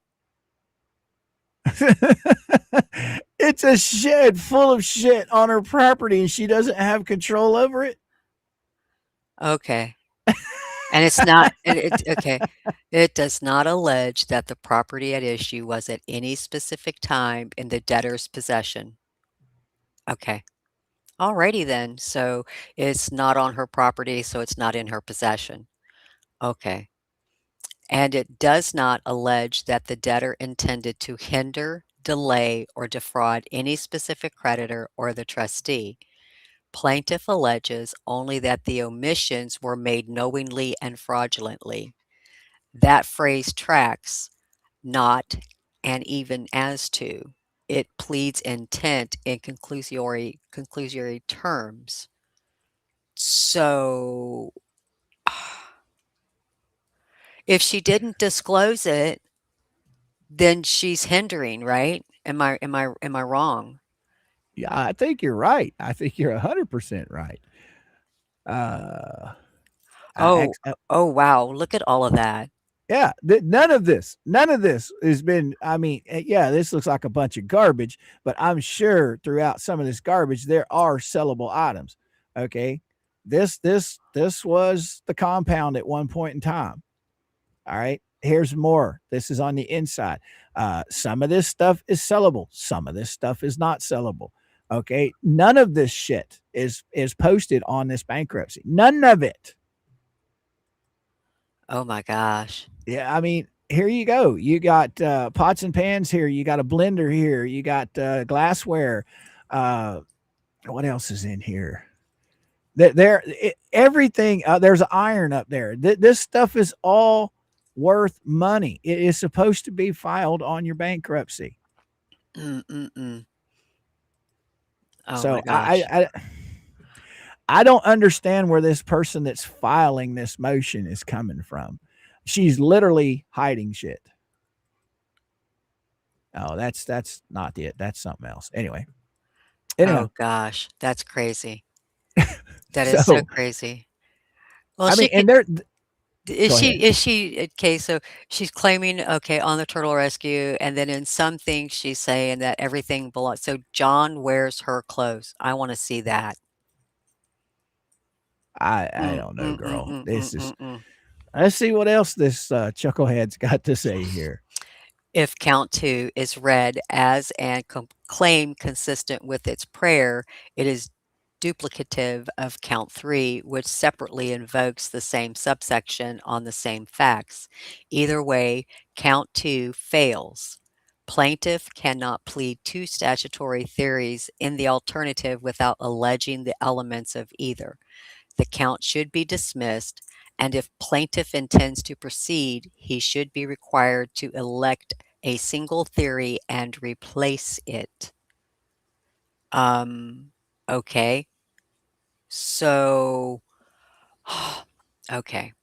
It's a shed full of shit on her property and she doesn't have control over it. Okay. And it's not okay. It does not allege that the property at issue was at any specific time in the debtor's possession. Okay. Alrighty then. So it's not on her property, so it's not in her possession. Okay. and it does not allege that the debtor intended to hinder, delay, or defraud any specific creditor or the trustee. Plaintiff alleges only that the omissions were made knowingly and fraudulently. That phrase tracks, not and even as to. It pleads intent in conclusory terms. So, if she didn't disclose it, then she's hindering, right? Am I wrong? Yeah, I think you're right. I think you're 100% right. Uh, Oh, oh wow, look at all of that. yeah, none of this has been. I mean, yeah, this looks like a bunch of garbage, but I'm sure throughout some of this garbage there are sellable items. Okay, this was the compound at one point in time. All right, here's more. This is on the inside. Some of this stuff is sellable. Some of this stuff is not sellable. Okay, none of this shit is posted on this bankruptcy. None of it. Oh my gosh. Yeah, I mean, here you go. You got pots and pans here. You got a blender here. You got glassware. Uh, what else is in here? Everything. There's an iron up there. This stuff is all worth money. It is supposed to be filed on your bankruptcy. Mm-mm-mm. Oh my So gosh. I don't understand where this person that's filing this motion is coming from. She's literally hiding shit. Oh, that's not it. That's something else. Anyway. Oh Anyhow, gosh, that's crazy. That is so so crazy. Well, I she mean, could and there. is Go ahead. she okay, so she's claiming, okay, on the turtle rescue, and then in some things she's saying that everything belongs so John wears her clothes. I wanna see that. I Mm, don't know, mm, mm, girl. mm, mm, This is. mm, mm. Let's see what else this chucklehead's got to say here. If count 2 is read as and claim consistent with its prayer, it is duplicative of count 3, which separately invokes the same subsection on the same facts. Either way, count 2 fails. Plaintiff cannot plead two statutory theories in the alternative without alleging the elements of either. The count should be dismissed, and if plaintiff intends to proceed, he should be required to elect a single theory and replace it. Um, okay. So, okay.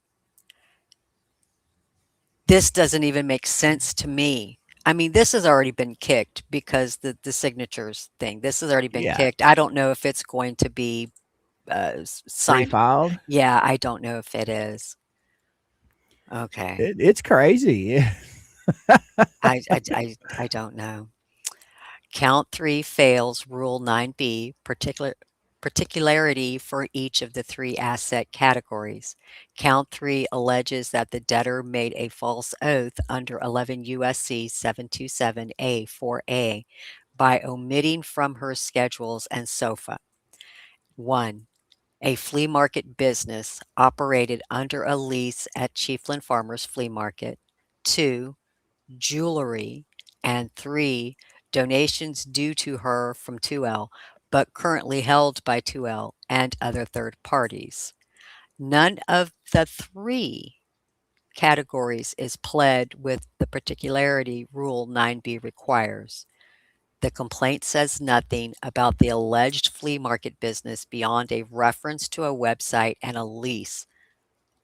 This doesn't even make sense to me. I mean, this has already been kicked because the signatures thing, this has already been Yeah, kicked. I don't know if it's going to be signed. refiled. Yeah, I don't know if it is. Okay. It's crazy. I don't know. Count 3 fails Rule 9b, particularity for each of the three asset categories. Count 3 alleges that the debtor made a false oath under 11 U.S.C. 727A 4A by omitting from her schedules and SOFA. 1. A flea market business operated under a lease at Chiefland Farmers Flea Market. 2. Jewelry, and 3, donations due to her from 2L, but currently held by 2L and other third parties. None of the three categories is pled with the particularity Rule 9b requires. The complaint says nothing about the alleged flea market business beyond a reference to a website and a lease.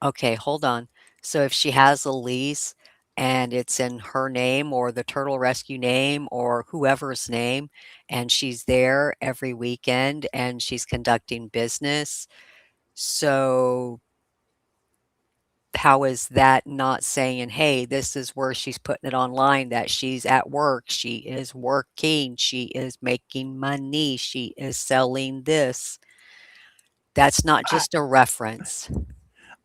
Okay, hold on. So if she has a lease and it's in her name or the Turtle Rescue name or whoever's name, and she's there every weekend and she's conducting business, so how is that not saying, hey, this is where she's putting it online, that she's at work, she is working, she is making money, she is selling this? That's not I, just a reference.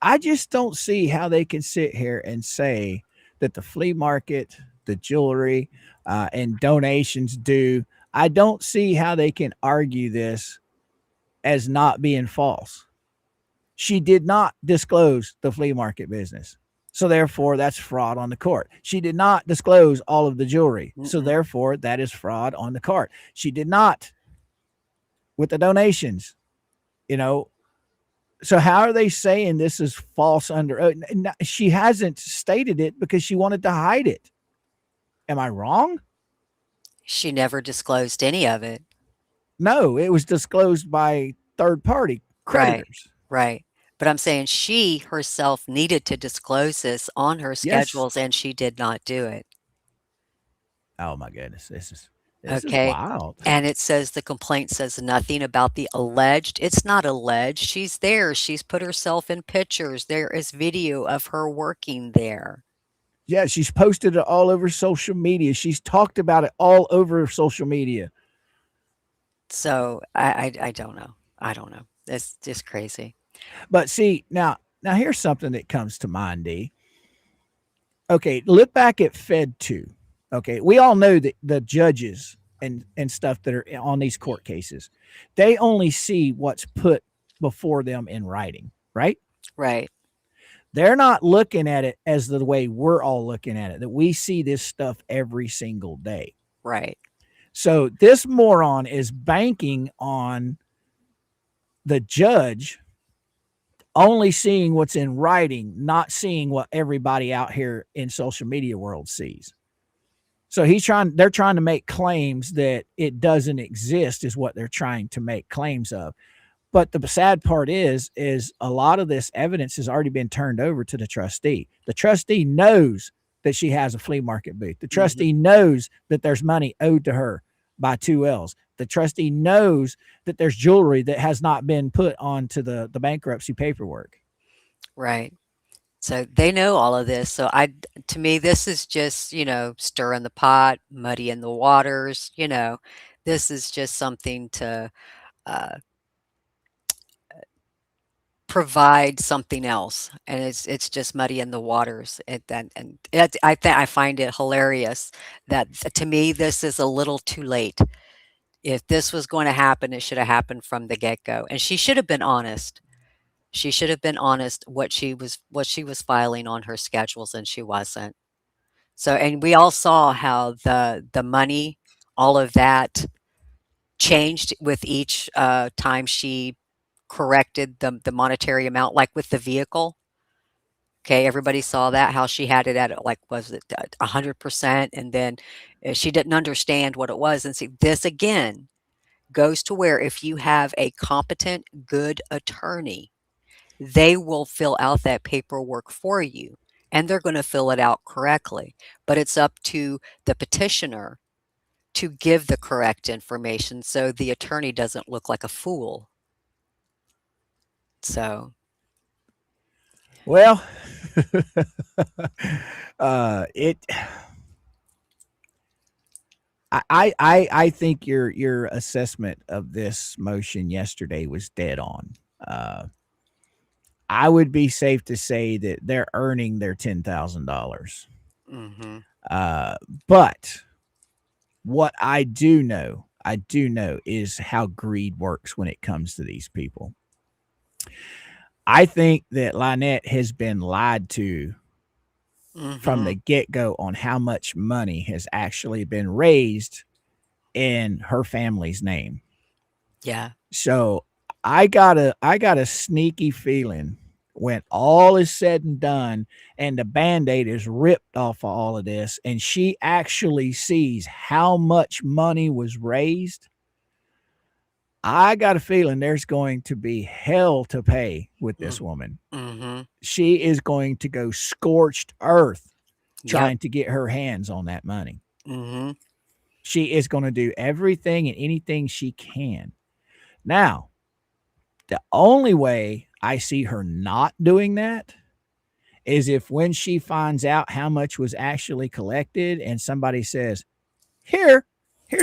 I just don't see how they can sit here and say that the flea market, the jewelry, and donations due. I don't see how they can argue this as not being false. She did not disclose the flea market business. So therefore, that's fraud on the court. She did not disclose all of the jewelry. So Mm-mm. therefore, that is fraud on the court. She did not with the donations, you know. So how are they saying this is false under oath? She hasn't stated it because she wanted to hide it. Am I wrong? She never disclosed any of it. No, it was disclosed by third party Right. creditors. Right. But I'm saying she herself needed to disclose this on her Yes. schedules, and she did not do it. Oh my goodness, this is Okay. wild. And it says the complaint says nothing about the alleged. It's not alleged. She's there. She's put herself in pictures. There is video of her working there. Yeah, she's posted it all over social media. She's talked about it all over social media. So I don't know. I don't know. It's just crazy. But see, now here's something that comes to mind, D. Okay, look back at Fed 2. Okay, we all know that the judges and stuff that are on these court cases, they only see what's put before them in writing, right? Right. They're not looking at it as the way we're all looking at it, that we see this stuff every single day. Right. So this moron is banking on the judge only seeing what's in writing, not seeing what everybody out here in social media world sees. So they're trying to make claims that it doesn't exist is what they're trying to make claims of. But the sad part is a lot of this evidence has already been turned over to the trustee. The trustee knows that she has a flea market booth. The Mhm. trustee knows that there's money owed to her by 2Ls. The trustee knows that there's jewelry that has not been put onto the bankruptcy paperwork. Right. So they know all of this. So to me, this is just, stirring the pot, muddying the waters, this is just something to uh, provide something else. And it's just muddying the waters. I find it hilarious that to me, this is a little too late. If this was going to happen, it should have happened from the get-go. And she should have been honest. She should have been honest what she was filing on her schedules, and she wasn't. So, and we all saw how the money, all of that changed with each time she corrected the monetary amount, like with the vehicle. Okay, everybody saw that, how she had it at, like, was it 100%, and then she didn't understand what it was. And see, this again goes to where if you have a competent, good attorney, they will fill out that paperwork for you, and they're going to fill it out correctly. But it's up to the petitioner to give the correct information so the attorney doesn't look like a fool. So, Well, it. I think your assessment of this motion yesterday was dead on. Uh, I would be safe to say that they're earning their $10,000. mhm, Uh, but what I do know is how greed works when it comes to these people. I think that Lynette has been lied to from the mhm, get go on how much money has actually been raised in her family's name. yeah, So I got a sneaky feeling when all is said and done and the band-aid is ripped off of all of this and she actually sees how much money was raised, I got a feeling there's going to be hell to pay with this mm, woman. mhm, She is going to go scorched earth yep, trying to get her hands on that money. mhm, She is going to do everything and anything she can. Now, the only way I see her not doing that is if when she finds out how much was actually collected and somebody says, here's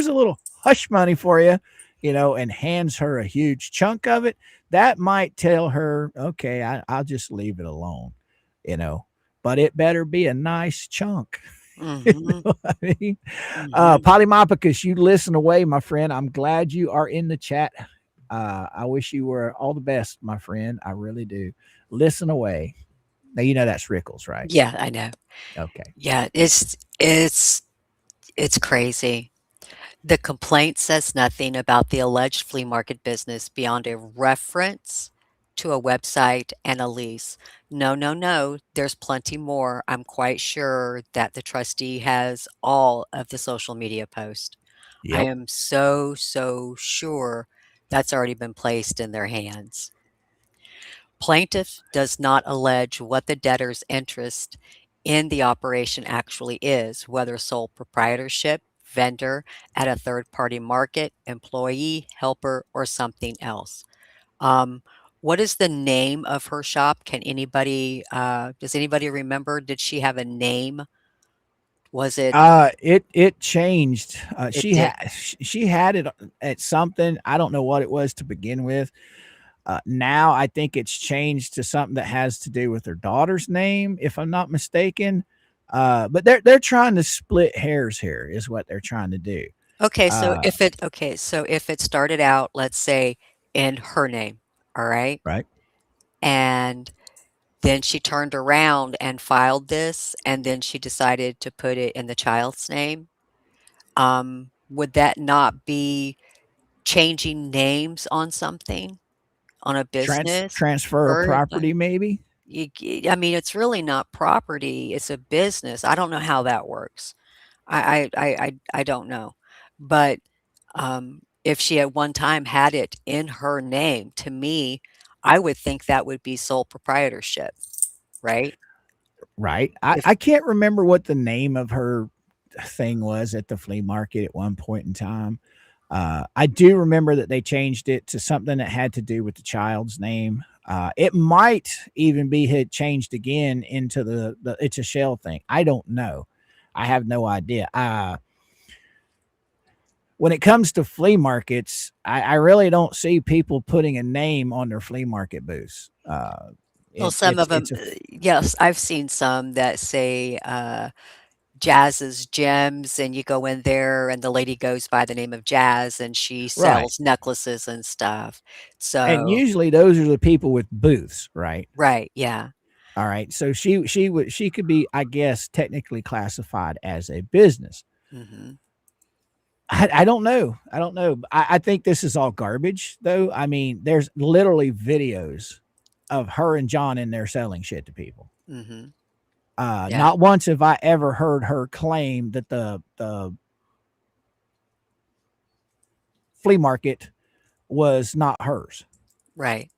a little hush money for you, and hands her a huge chunk of it, that might tell her, okay, I'll just leave it alone, you know, but it better be a nice chunk. You know mhm, what I mean? mhm. Polymopicus, you listen away, my friend. I'm glad you are in the chat. I wish you were all the best, my friend. I really do. Listen away. Now you know that's Rickles, right? Yeah, I know. Okay. Yeah, it's crazy. The complaint says nothing about the alleged flea market business beyond a reference to a website and a lease. No, no, no, there's plenty more. I'm quite sure that the trustee has all of the social media posts. I Yep. am so, so sure that's already been placed in their hands. Plaintiff does not allege what the debtor's interest in the operation actually is, whether sole proprietorship, vendor at a third-party market, employee, helper, or something else. Um, what is the name of her shop? Can anybody, does anybody remember? Did she have a name? Was it, It changed. it did? She had it at something. I don't know what it was to begin with. Now I think it's changed to something that has to do with her daughter's name, if I'm not mistaken. But they're trying to split hairs here, is what they're trying to do. Uh, Okay, so if it started out, let's say, in her name, all right? right. And then she turned around and filed this, and then she decided to put it in the child's name. Would that not be changing names on something, on a business? Transfer of Or, property, maybe. I mean, it's really not property, it's a business. I don't know how that works. I don't know. But, if she at one time had it in her name, to me, I would think that would be sole proprietorship, right? Right. If I can't remember what the name of her thing was at the flea market at one point in time. I do remember that they changed it to something that had to do with the child's name. It might even be had changed again into the it's a shell thing. I don't know. I have no idea. When it comes to flea markets, I really don't see people putting a name on their flea market booths. well, some of them, It's a yes, I've seen some that say, Jazz's Gems, and you go in there, and the lady goes by the name of Jazz, and she right. sells necklaces and stuff. And So usually those are the people with booths, right? right, yeah. All right. So she could be, I guess, technically classified as a business. Mhm, I don't know. I don't know. I think this is all garbage, though. I mean, there's literally videos of her and John in there selling shit to people. mhm, yeah, Not once have I ever heard her claim that the flea market was not hers. right,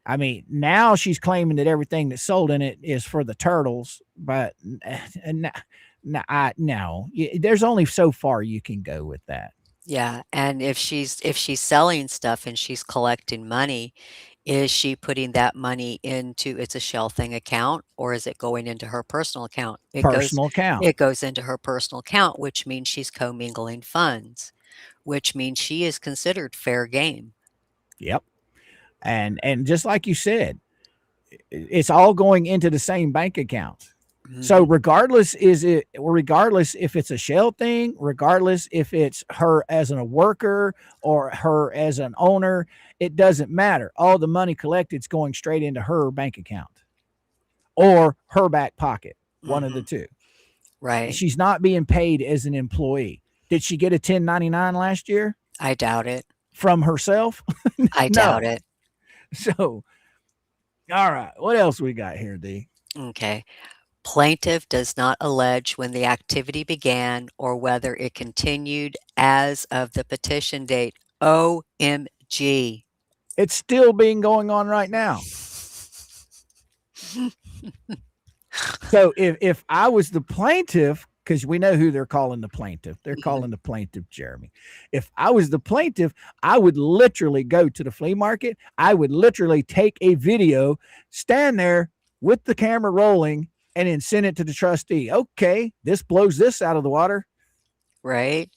I mean, now she's claiming that everything that's sold in it is for the turtles, but no, there's only so far you can go with that. yeah, and if she's selling stuff and she's collecting money, is she putting that money into it's a shell thing account, or is it going into her personal account? Personal account. It goes into her personal account, which means she's commingling funds, which means she is considered fair game. Yep. And just like you said, it's all going into the same bank account. So Mhm, regardless if it's a shell thing, regardless if it's her as a worker or her as an owner, it doesn't matter. All the money collected is going straight into her bank account or her back pocket, one of the mhm, two. right. She's not being paid as an employee. Did she get a 1099 last year I doubt it. from herself? I doubt No. it. So, all right. What else we got here, D? Okay. Plaintiff does not allege when the activity began or whether it continued as of the petition date. OMG. It's still being going on right now. So if I was the plaintiff, because we know who they're calling the plaintiff, they're Mhm. calling the plaintiff Jeremy. If I was the plaintiff, I would literally go to the flea market. I would literally take a video, stand there with the camera rolling, and then send it to the trustee. Okay, this blows this out of the water. Right?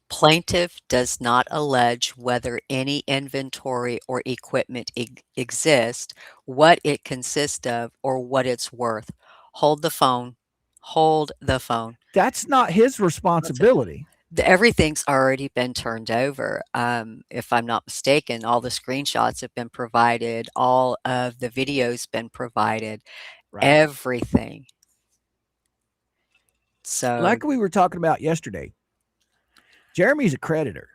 Plaintiff does not allege whether any inventory or equipment exists, what it consists of, or what it's worth. Hold the phone. Hold the phone. That's not his That's it. responsibility. Everything's already been turned over. If I'm not mistaken, all the screenshots have been provided, all of the videos been provided. Right. everything. So Like we were talking about yesterday, Jeremy's a creditor.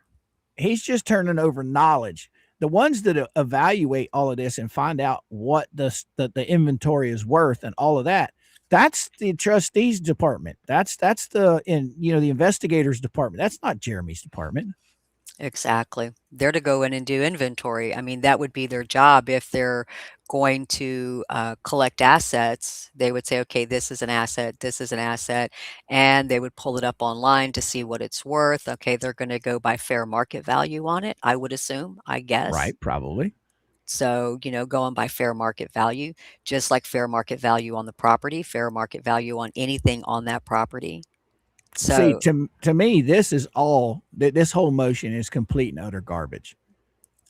He's just turning over knowledge. The ones that evaluate all of this and find out what the inventory is worth and all of that, that's the trustees department. That's the investigators department. That's not Jeremy's department. exactly. They're to go in and do inventory. I mean, that would be their job if they're going to collect assets. They would say, okay, this is an asset, this is an asset, and they would pull it up online to see what it's worth. Okay, they're going to go by fair market value on it, I would assume, I guess. Right, probably. So, going by fair market value, just like fair market value on the property, fair market value on anything on that property. See, So, to me, this is all that this whole motion is complete and utter garbage.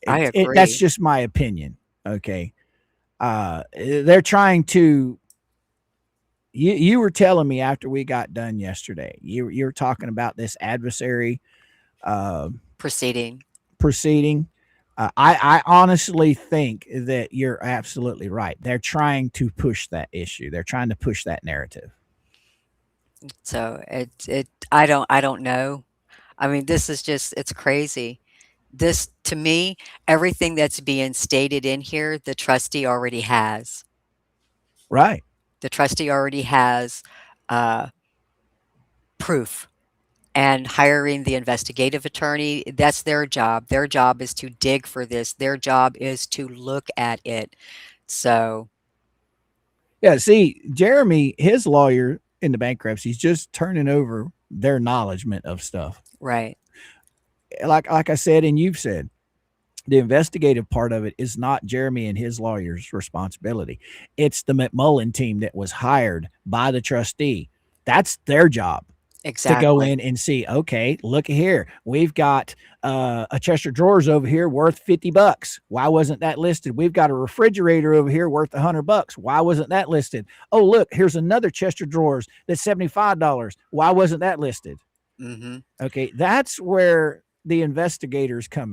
I That's agree. just my opinion. Okay. They're trying to you were telling me after we got done yesterday, you were talking about this adversary uh, Proceeding. proceeding. I honestly think that you're absolutely right. They're trying to push that issue. They're trying to push that narrative. So I don't know. I mean, this is just it's crazy. This to me, everything that's being stated in here, the trustee already has. Right. The trustee already has uh, proof. And hiring the investigative attorney, that's their job. Their job is to dig for this. Their job is to look at it. So, Yeah. See, Jeremy, his lawyer in the bankruptcy, he's just turning over their acknowledgement of stuff. right. Like I said, and you've said, the investigative part of it is not Jeremy and his lawyer's responsibility. It's the McMullen team that was hired by the trustee. That's their job to go Exactly. in and see, okay, look here. We've got a chest of drawers over here worth $50. Why wasn't that listed? We've got a refrigerator over here worth $100. Why wasn't that listed? Oh, look, here's another chest of drawers that's $75. Why wasn't that listed? Mhm. Okay, that's where the investigators come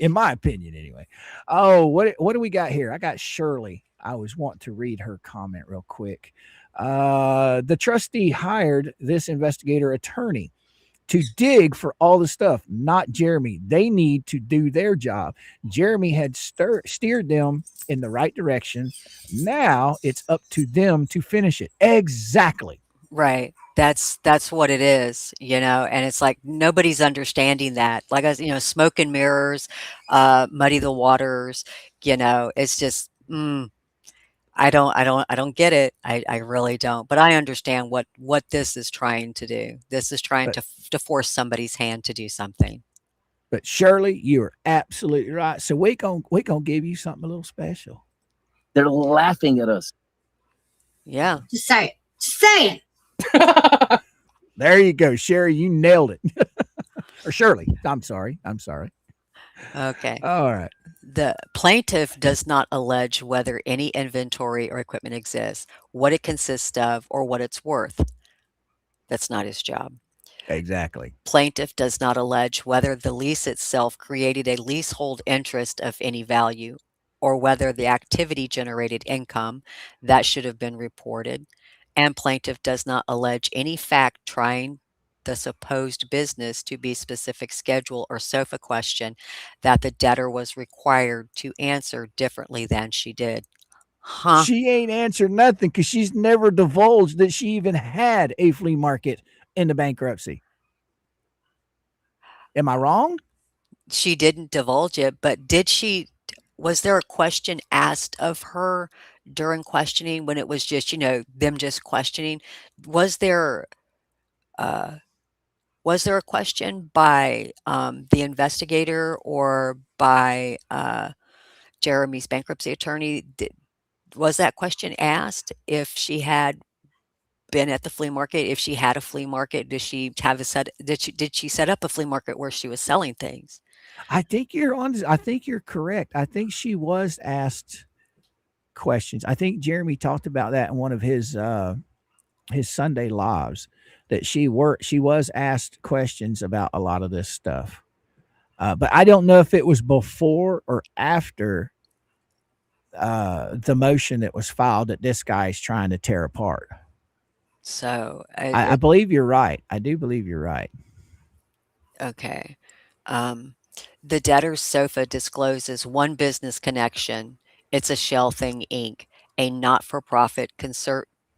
in my opinion, anyway. Oh, what do we got here? I got Shirley. I was wanting to read her comment real quick. The trustee hired this investigator attorney to dig for all the stuff, not Jeremy. They need to do their job. Jeremy had steered them in the right direction. Now it's up to them to finish it. Exactly. Right. That's what it is, and it's like nobody's understanding that. Like smoke and mirrors, muddy the waters, it's just I don't get it. I really don't. But I understand what this is trying to do. This is trying But to force somebody's hand to do something. but Shirley, you're absolutely right. So we gonna give you something a little special. They're laughing at us. Yeah. Just say it. Just say it. There you go, Sherry. You nailed it. Or Shirley. I'm sorry. Okay. All right. The plaintiff does not allege whether any inventory or equipment exists, what it consists of, or what it's worth. That's not his job. Exactly. Plaintiff does not allege whether the lease itself created a leasehold interest of any value, or whether the activity generated income that should have been reported, and plaintiff does not allege any fact trying the supposed business to be specific schedule or SOFA question that the debtor was required to answer differently than she did. Huh? She ain't answered nothing because she's never divulged that she even had a flea market in the bankruptcy. Am I wrong? She didn't divulge it, but was there a question asked of her during questioning when it was just, them just questioning? Was there uh was there a question by the investigator or by Jeremy's bankruptcy attorney? Was that question asked if she had been at the flea market? If she had a flea market, did she set up a flea market where she was selling things? I think you're on. I think you're correct. I think she was asked questions. I think Jeremy talked about that in one of his Sunday lives that she was asked questions about a lot of this stuff. But I don't know if it was before or after the motion that was filed that this guy's trying to tear apart. So I believe you're right. I do believe you're right. okay. The debtor's sofa discloses one business connection. It's a Shell Thing Inc., a not-for-profit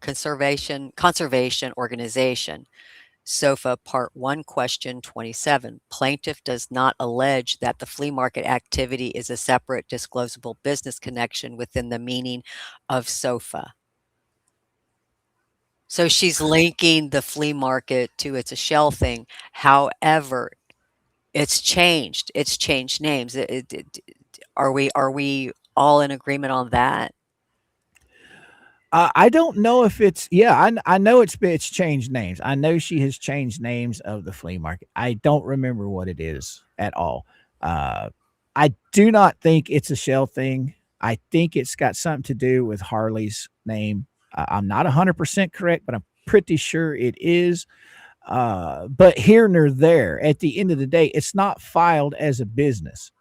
conservation organization. SOFA Part 1, Question 27. Plaintiff does not allege that the flea market activity is a separate disclosable business connection within the meaning of SOFA. So she's linking the flea market to it's a shell thing. However, it's changed. It's changed names. Are we all in agreement on that? I don't know if it's I know it's changed names. I know she has changed names of the flea market. I don't remember what it is at all. I do not think it's a Shell thing. I think it's got something to do with Harley's name. I'm not 100% correct, but I'm pretty sure it is. But here nor there, at the end of the day, it's not filed as a business.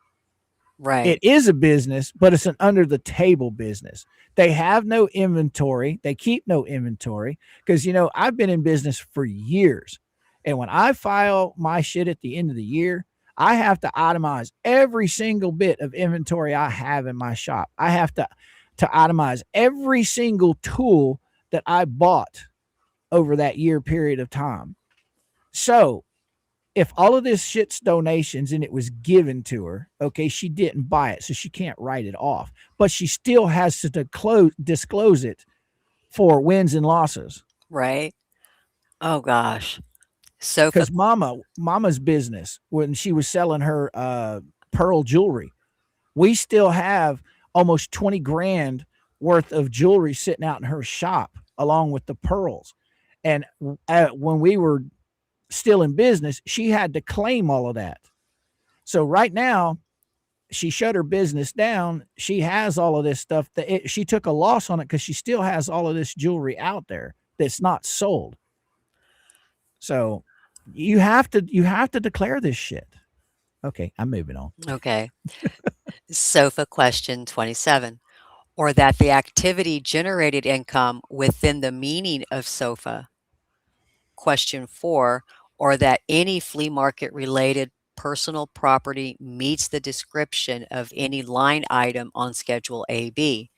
Right. It is a business, but it's an under the table business. They have no inventory. They keep no inventory because, I've been in business for years. And when I file my shit at the end of the year, I have to itemize every single bit of inventory I have in my shop. I have to itemize every single tool that I bought over that year period of time. So if all of this shit's donations and it was given to her, okay, she didn't buy it, so she can't write it off, but she still has to disclose it for wins and losses. Right. Oh gosh. So Because mama's business, when she was selling her pearl jewelry, we still have almost 20 grand worth of jewelry sitting out in her shop along with the pearls. And when we were still in business, she had to claim all of that. So right now, she shut her business down. She has all of this stuff she took a loss on it because she still has all of this jewelry out there that's not sold. So you have to declare this shit. Okay, I'm moving on. okay. SOFA question 27. Or that the activity generated income within the meaning of SOFA. Question 4. Or that any flea market related personal property meets the description of any line item on Schedule AB.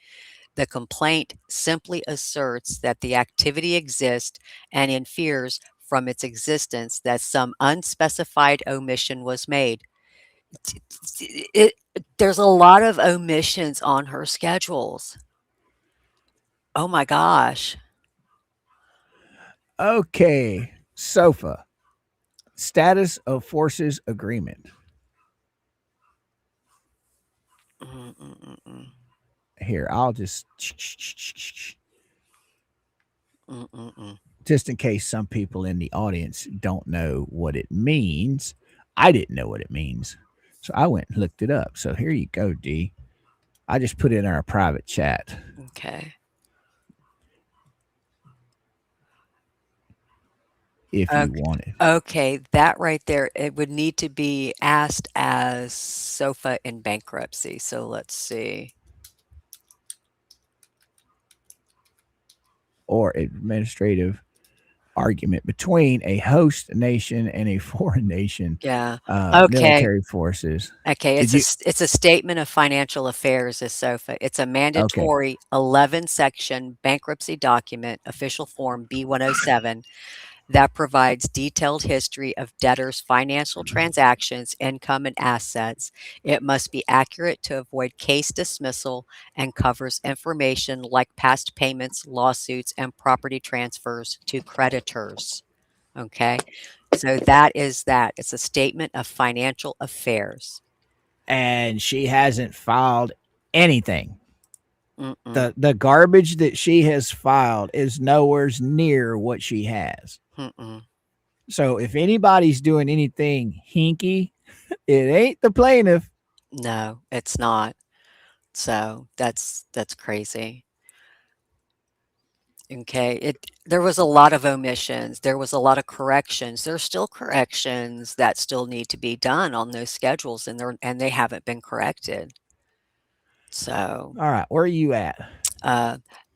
The complaint simply asserts that the activity exists and infers from its existence that some unspecified omission was made. There's a lot of omissions on her schedules. Oh my gosh. Okay, SOFA, status of forces agreement. Mm-mm-mm-mm. Here, I'll just Mm-mm-mm. just in case some people in the audience don't know what it means. I didn't know what it means. So I went and looked it up. So here you go, D. I just put it in our private chat. Okay. If you want it. Okay, that right there, it would need to be asked as SOFA in bankruptcy. So let's see. Or administrative argument between a host nation and a foreign nation. Yeah. Okay. Military forces. Okay, it's a statement of financial affairs as SOFA. It's a mandatory 11-section bankruptcy document, official form B107, that provides detailed history of debtors' financial transactions, income, and assets. It must be accurate to avoid case dismissal and covers information like past payments, lawsuits, and property transfers to creditors. Okay, so that is that. It's a statement of financial affairs. And she hasn't filed anything. Mm-mm. The garbage that she has filed is nowhere near what she has. Mm-mm. So if anybody's doing anything hinky, it ain't the plaintiff. No, it's not. So that's crazy. Okay, there was a lot of omissions. There was a lot of corrections. There's still corrections that still need to be done on those schedules, and they haven't been corrected. So, All right, where are you at?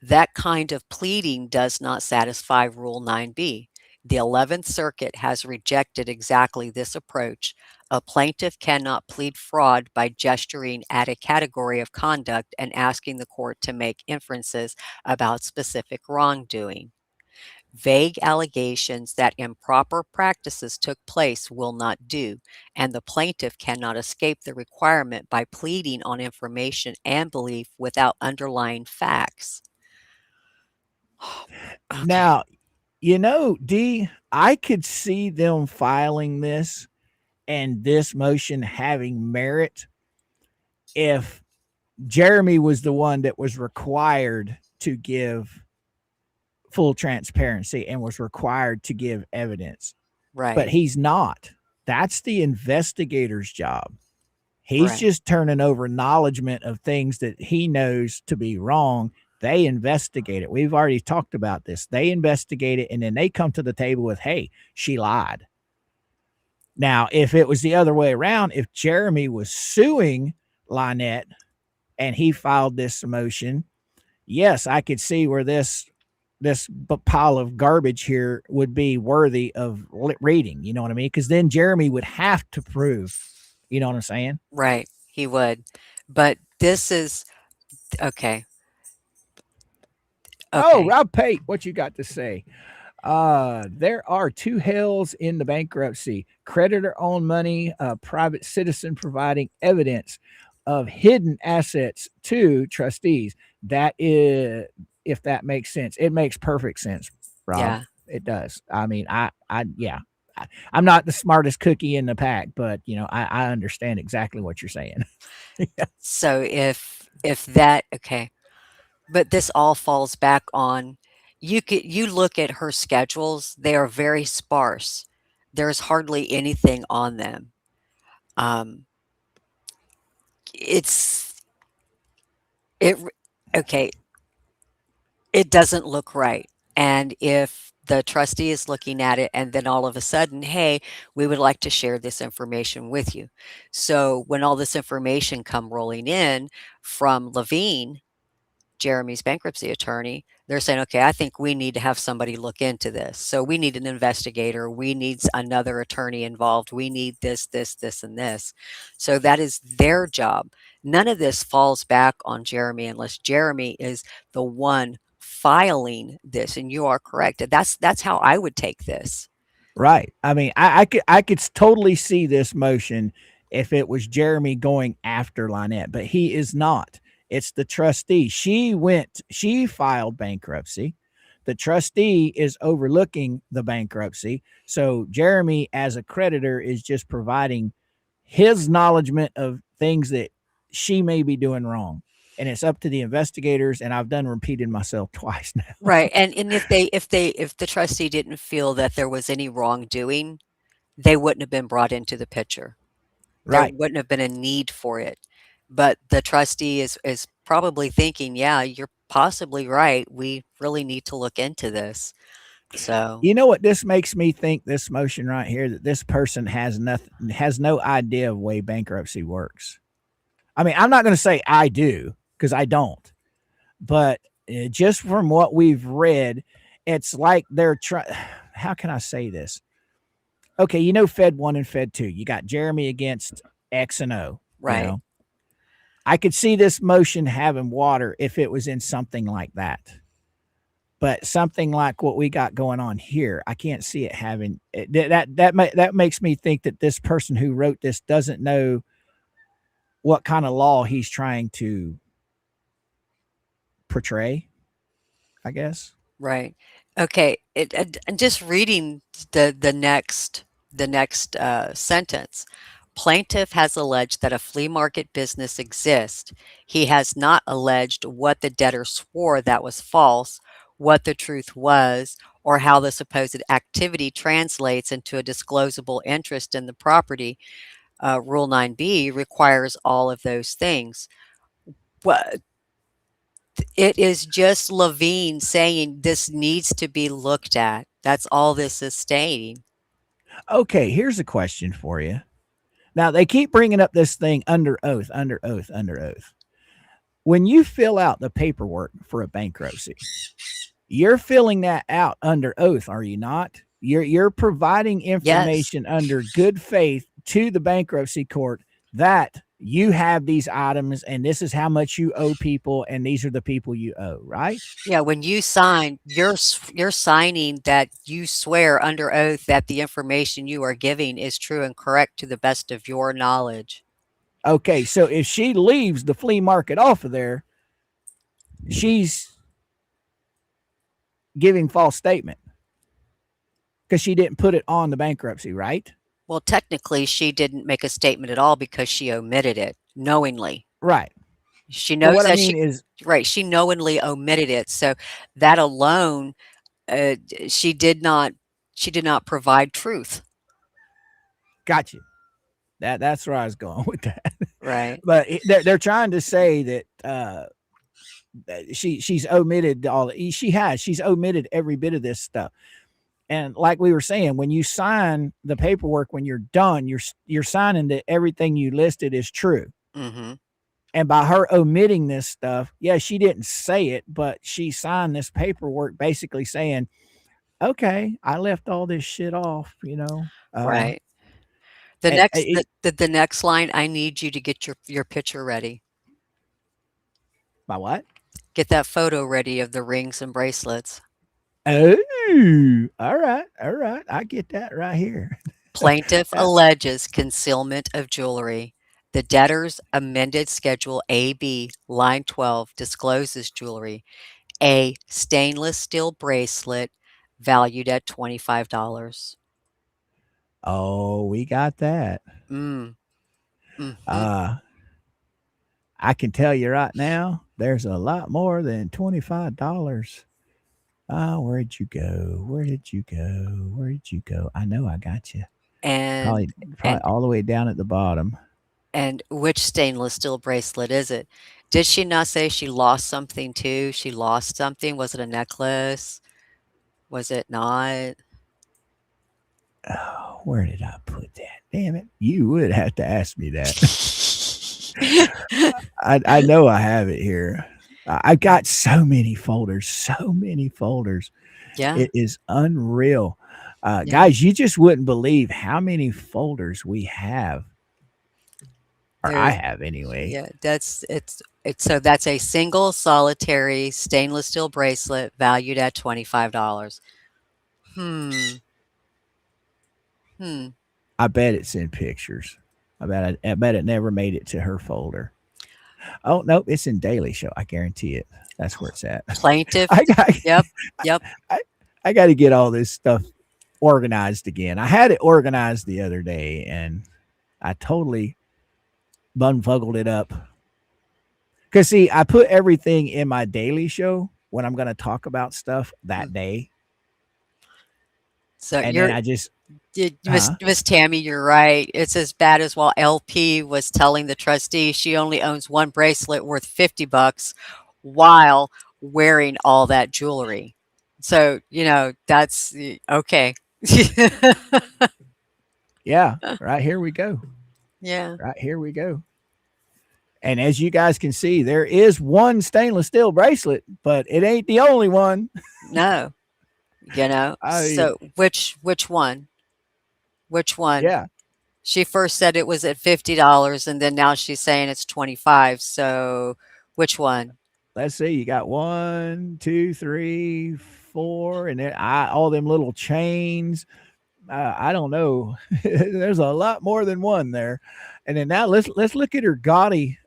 that kind of pleading does not satisfy Rule 9b. The 11th Circuit has rejected exactly this approach. A plaintiff cannot plead fraud by gesturing at a category of conduct and asking the court to make inferences about specific wrongdoing. Vague allegations that improper practices took place will not do, and the plaintiff cannot escape the requirement by pleading on information and belief without underlying facts. Okay. Now, D, I could see them filing this and this motion having merit if Jeremy was the one that was required to give full transparency and was required to give evidence. But Right. he's not. That's the investigator's job. He's Right. just turning over acknowledgement of things that he knows to be wrong. They investigate it. We've already talked about this. They investigate it, and then they come to the table with, hey, she lied. Now, if it was the other way around, if Jeremy was suing Lynette and he filed this motion, yes, I could see where this pile of garbage here would be worthy of reading. You know what I mean? Because then Jeremy would have to prove. You know what I'm saying? Right. He would. But this is okay. Oh, Okay. Rob Pate, what you got to say? There are two hells in the bankruptcy: creditor owned money, private citizen providing evidence of hidden assets to trustees. That is, if that makes sense, it makes perfect sense, Rob. Yeah. It does. I mean, yeah, I'm not the smartest cookie in the pack, but I understand exactly what you're saying. So if that okay. But this all falls back on you look at her schedules, they are very sparse. There's hardly anything on them. Um, it's it r- okay, it doesn't look right. And if the trustee is looking at it and then all of a sudden, hey, we would like to share this information with you. So when all this information come rolling in from Levine, Jeremy's bankruptcy attorney, they're saying, okay, I think we need to have somebody look into this. So we need an investigator. We need another attorney involved. We need this, this, this, and this. So that is their job. None of this falls back on Jeremy unless Jeremy is the one filing this. And you are correct. That's how I would take this. Right. I mean, I could totally see this motion if it was Jeremy going after Lynette, but he is not. It's the trustee. She filed bankruptcy. The trustee is overlooking the bankruptcy. So Jeremy, as a creditor, is just providing his acknowledgement of things that she may be doing wrong. And it's up to the investigators. And I've done repeated myself twice now. Right. And if the trustee didn't feel that there was any wrongdoing, they wouldn't have been brought into the picture. There Right. wouldn't have been a need for it. But the trustee is probably thinking, "Yeah, you're possibly right. We really need to look into this." So, You know what this makes me think, this motion right here, that this person has no idea of the way bankruptcy works. I mean, I'm not going to say I do, because I don't, but just from what we've read, it's like they're trying. How can I say this? Okay, Fed 1 and Fed 2. You got Jeremy against X and O. right. I could see this motion having water if it was in something like that. But something like what we got going on here, I can't see it having that makes me think that this person who wrote this doesn't know what kind of law he's trying to portray, I guess. Right. Okay. And just reading the next sentence. Plaintiff has alleged that a flea market business exists. He has not alleged what the debtor swore that was false, what the truth was, or how the supposed activity translates into a disclosable interest in the property. Rule 9b requires all of those things. What it is just Levine saying this needs to be looked at. That's all this is stating. Okay, here's a question for you. Now, they keep bringing up this thing under oath, under oath, under oath. when you fill out the paperwork for a bankruptcy, you're filling that out under oath, are you not? You're providing information under good faith to the bankruptcy court that you have these items and this is how much you owe people and these are the people you owe, right? Yeah, when you sign, you're signing that you swear under oath that the information you are giving is true and correct to the best of your knowledge. Okay, so if she leaves the flea market off of there, she's giving false statement because she didn't put it on the bankruptcy, right? Well, technically, she didn't make a statement at all because she omitted it knowingly. Right. She But knows what I that mean is, right, she knowingly omitted it. So that alone, uh, she did not provide truth. got you. That's where I was going with that. Right. But they're trying to say that she's omitted she's omitted every bit of this stuff. And like we were saying, when you sign the paperwork, when you're done, you're signing that everything you listed is true. Mm-hmm. And by her omitting this stuff, yeah, she didn't say it, but she signed this paperwork basically saying, okay, I left all this shit off, Right. The next line, I need you to get your picture ready. By what? Get that photo ready of the rings and bracelets. Oh, all right. I get that right here. Plaintiff alleges concealment of jewelry. The debtor's amended Schedule AB, line 12, discloses jewelry. A stainless steel bracelet valued at $25. Oh, we got that. Mm. Mhm. I can tell you right now, there's a lot more than $25. Where'd you go? Where did you go? I know I got you. And Probably all the way down at the bottom. and which stainless steel bracelet is it? Did she not say she lost something too? She lost something. Was it a necklace? Was it not? Oh, where did I put that? Damn it. You would have to ask me that. I know I have it here. I've got so many folders. Yeah. It is unreal. Yeah. Guys, you just wouldn't believe how many folders we have. Or I have anyway. Yeah, so that's a single solitary stainless steel bracelet valued at $25. Hmm. I bet it's in pictures. I bet it never made it to her folder. Oh nope, it's in Daily Show. I guarantee it. That's where it's at. Plaintiff. Yep. Yep. I got to get all this stuff organized again. I had it organized the other day, and I totally bunfuggled it up. Because see, I put everything in my Daily Show when I'm going to talk about stuff that day. So and then I just Miss Tammy, you're right. It's as bad as while LP was telling the trustee she only owns one bracelet worth $50 while wearing all that jewelry. So, that's okay. Yeah, right here we go. Yeah. Right here we go. And as you guys can see, there is one stainless steel bracelet, but it ain't the only one. No. So which one? Which one? Yeah. She first said it was at $50 and then now she's saying it's 25. So which one? Let's see. You got 1, 2, 3, 4, and then all them little chains. I don't know. There's a lot more than one there. And then now let's look at her gaudy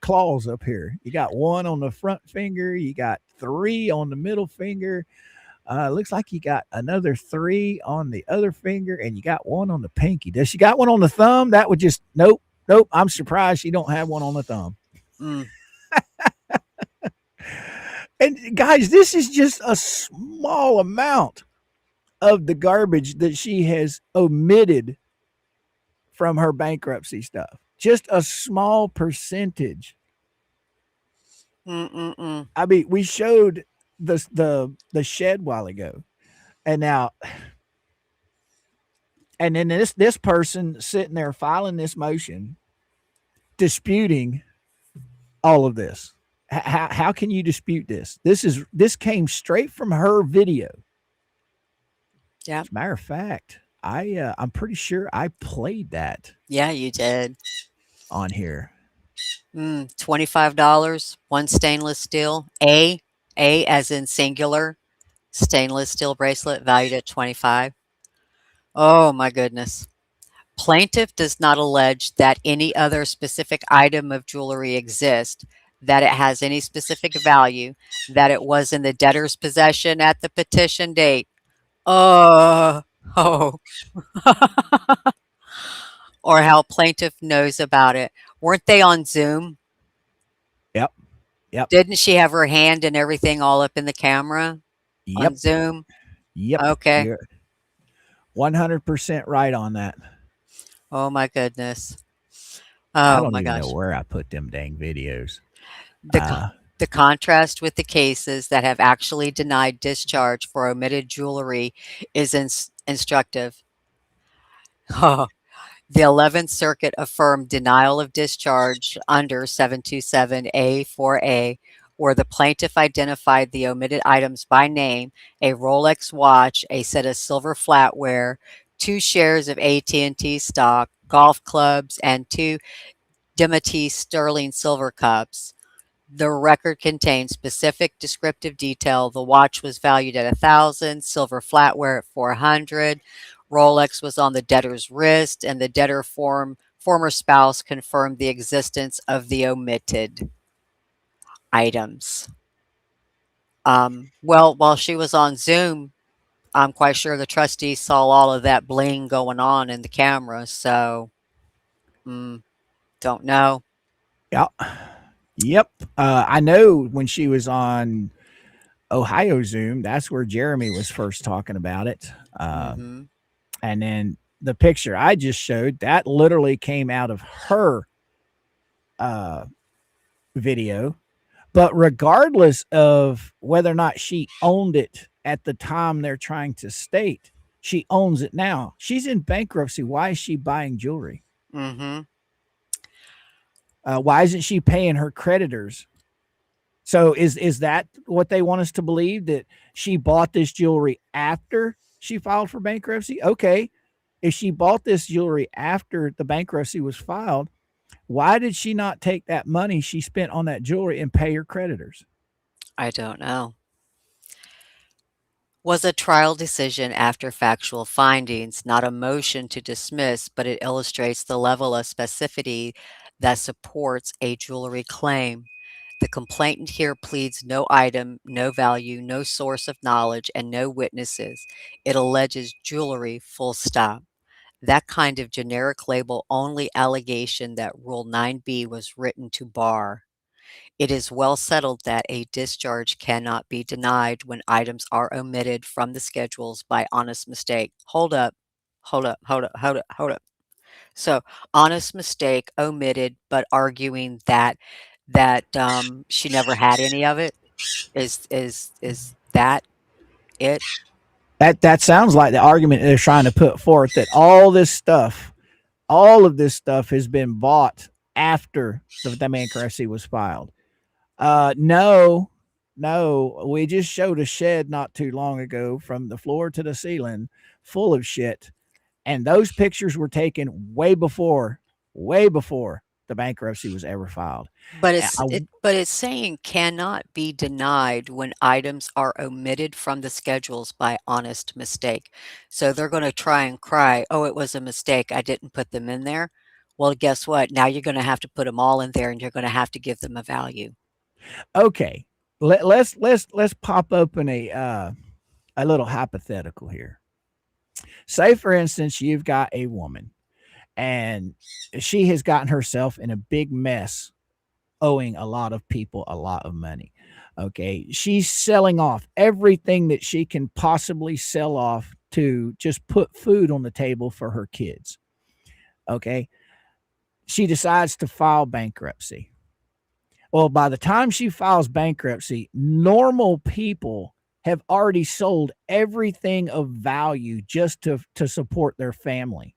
claws up here. You got 1 on the front finger. You got 3 on the middle finger. Looks like you got another 3 on the other finger, and you got 1 on the pinky. Does she got 1 on the thumb? That would just nope. I'm surprised she don't have 1 on the thumb. And guys, this is just a small amount of the garbage that she has omitted from her bankruptcy stuff. Just a small percentage. I mean, we showed the shed while ago, and now, and then this person sitting there filing this motion, disputing all of this. How can you dispute this? This came straight from her video. Yeah. As a matter of fact, I'm pretty sure I played that Yeah, you did. on here. $25, one stainless steel, A as in singular, stainless steel bracelet valued at 25. Oh my goodness. Plaintiff does not allege that any other specific item of jewelry exists, that it has any specific value, that it was in the debtor's possession at the petition date. Oh, oh. Or how plaintiff knows about it. Weren't they on Zoom? Yep. Yep. Didn't she have her hand and everything all up in the camera Yep. on Zoom? Yep. Okay. You're 100% right on that. Oh my goodness. I Oh don't my even gosh. know where I put them dang videos. The contrast with the cases that have actually denied discharge for omitted jewelry is instructive. The 11th Circuit affirmed denial of discharge under 727A4A, where the plaintiff identified the omitted items by name: a Rolex watch, a set of silver flatware, 2 shares of AT&T stock, golf clubs, and 2 Dimity sterling silver cups. The record contains specific descriptive detail. The watch was valued at 1,000, silver flatware at 400. Rolex was on the debtor's wrist, and the debtor former spouse confirmed the existence of the omitted items. Well, while she was on Zoom, I'm quite sure the trustee saw all of that bling going on in the camera. So, don't know. Yep. Yep. I know when she was on Ohio Zoom, that's where Jeremy was first talking about it. And then the picture I just showed, that literally came out of her video. But regardless of whether or not she owned it at the time they're trying to state, she owns it now. She's in bankruptcy. Why is she buying jewelry? Why isn't she paying her creditors? So is that what they want us to believe, that she bought this jewelry after she filed for bankruptcy? Okay. If she bought this jewelry after the bankruptcy was filed, why did she not take that money she spent on that jewelry and pay her creditors? I don't know. Was a trial decision after factual findings, not a motion to dismiss, but it illustrates the level of specificity that supports a jewelry claim. The complainant here pleads no item, no value, no source of knowledge, and no witnesses. It alleges jewelry, full stop. That kind of generic label only allegation that Rule 9b was written to bar. It is well settled that a discharge cannot be denied when items are omitted from the schedules by honest mistake. Hold up, hold up, hold up, hold up, hold up. So, honest mistake, omitted, but arguing that she never had any of it. Is that it? That sounds like the argument they're trying to put forth, that all of this stuff has been bought after the bankruptcy was filed. No, we just showed a shed not too long ago from the floor to the ceiling full of shit. And those pictures were taken way before the bankruptcy was ever filed. But it's saying cannot be denied when items are omitted from the schedules by honest mistake. So they're going to try and cry, "Oh, it was a mistake. I didn't put them in there." Well, guess what? Now you're going to have to put them all in there, and you're going to have to give them a value. Okay, let's pop open a little hypothetical here. Say, for instance, you've got a woman and she has gotten herself in a big mess, owing a lot of people a lot of money. Okay, she's selling off everything that she can possibly sell off to just put food on the table for her kids. Okay, she decides to file bankruptcy. Well, by the time she files bankruptcy, normal people have already sold everything of value just to support their family.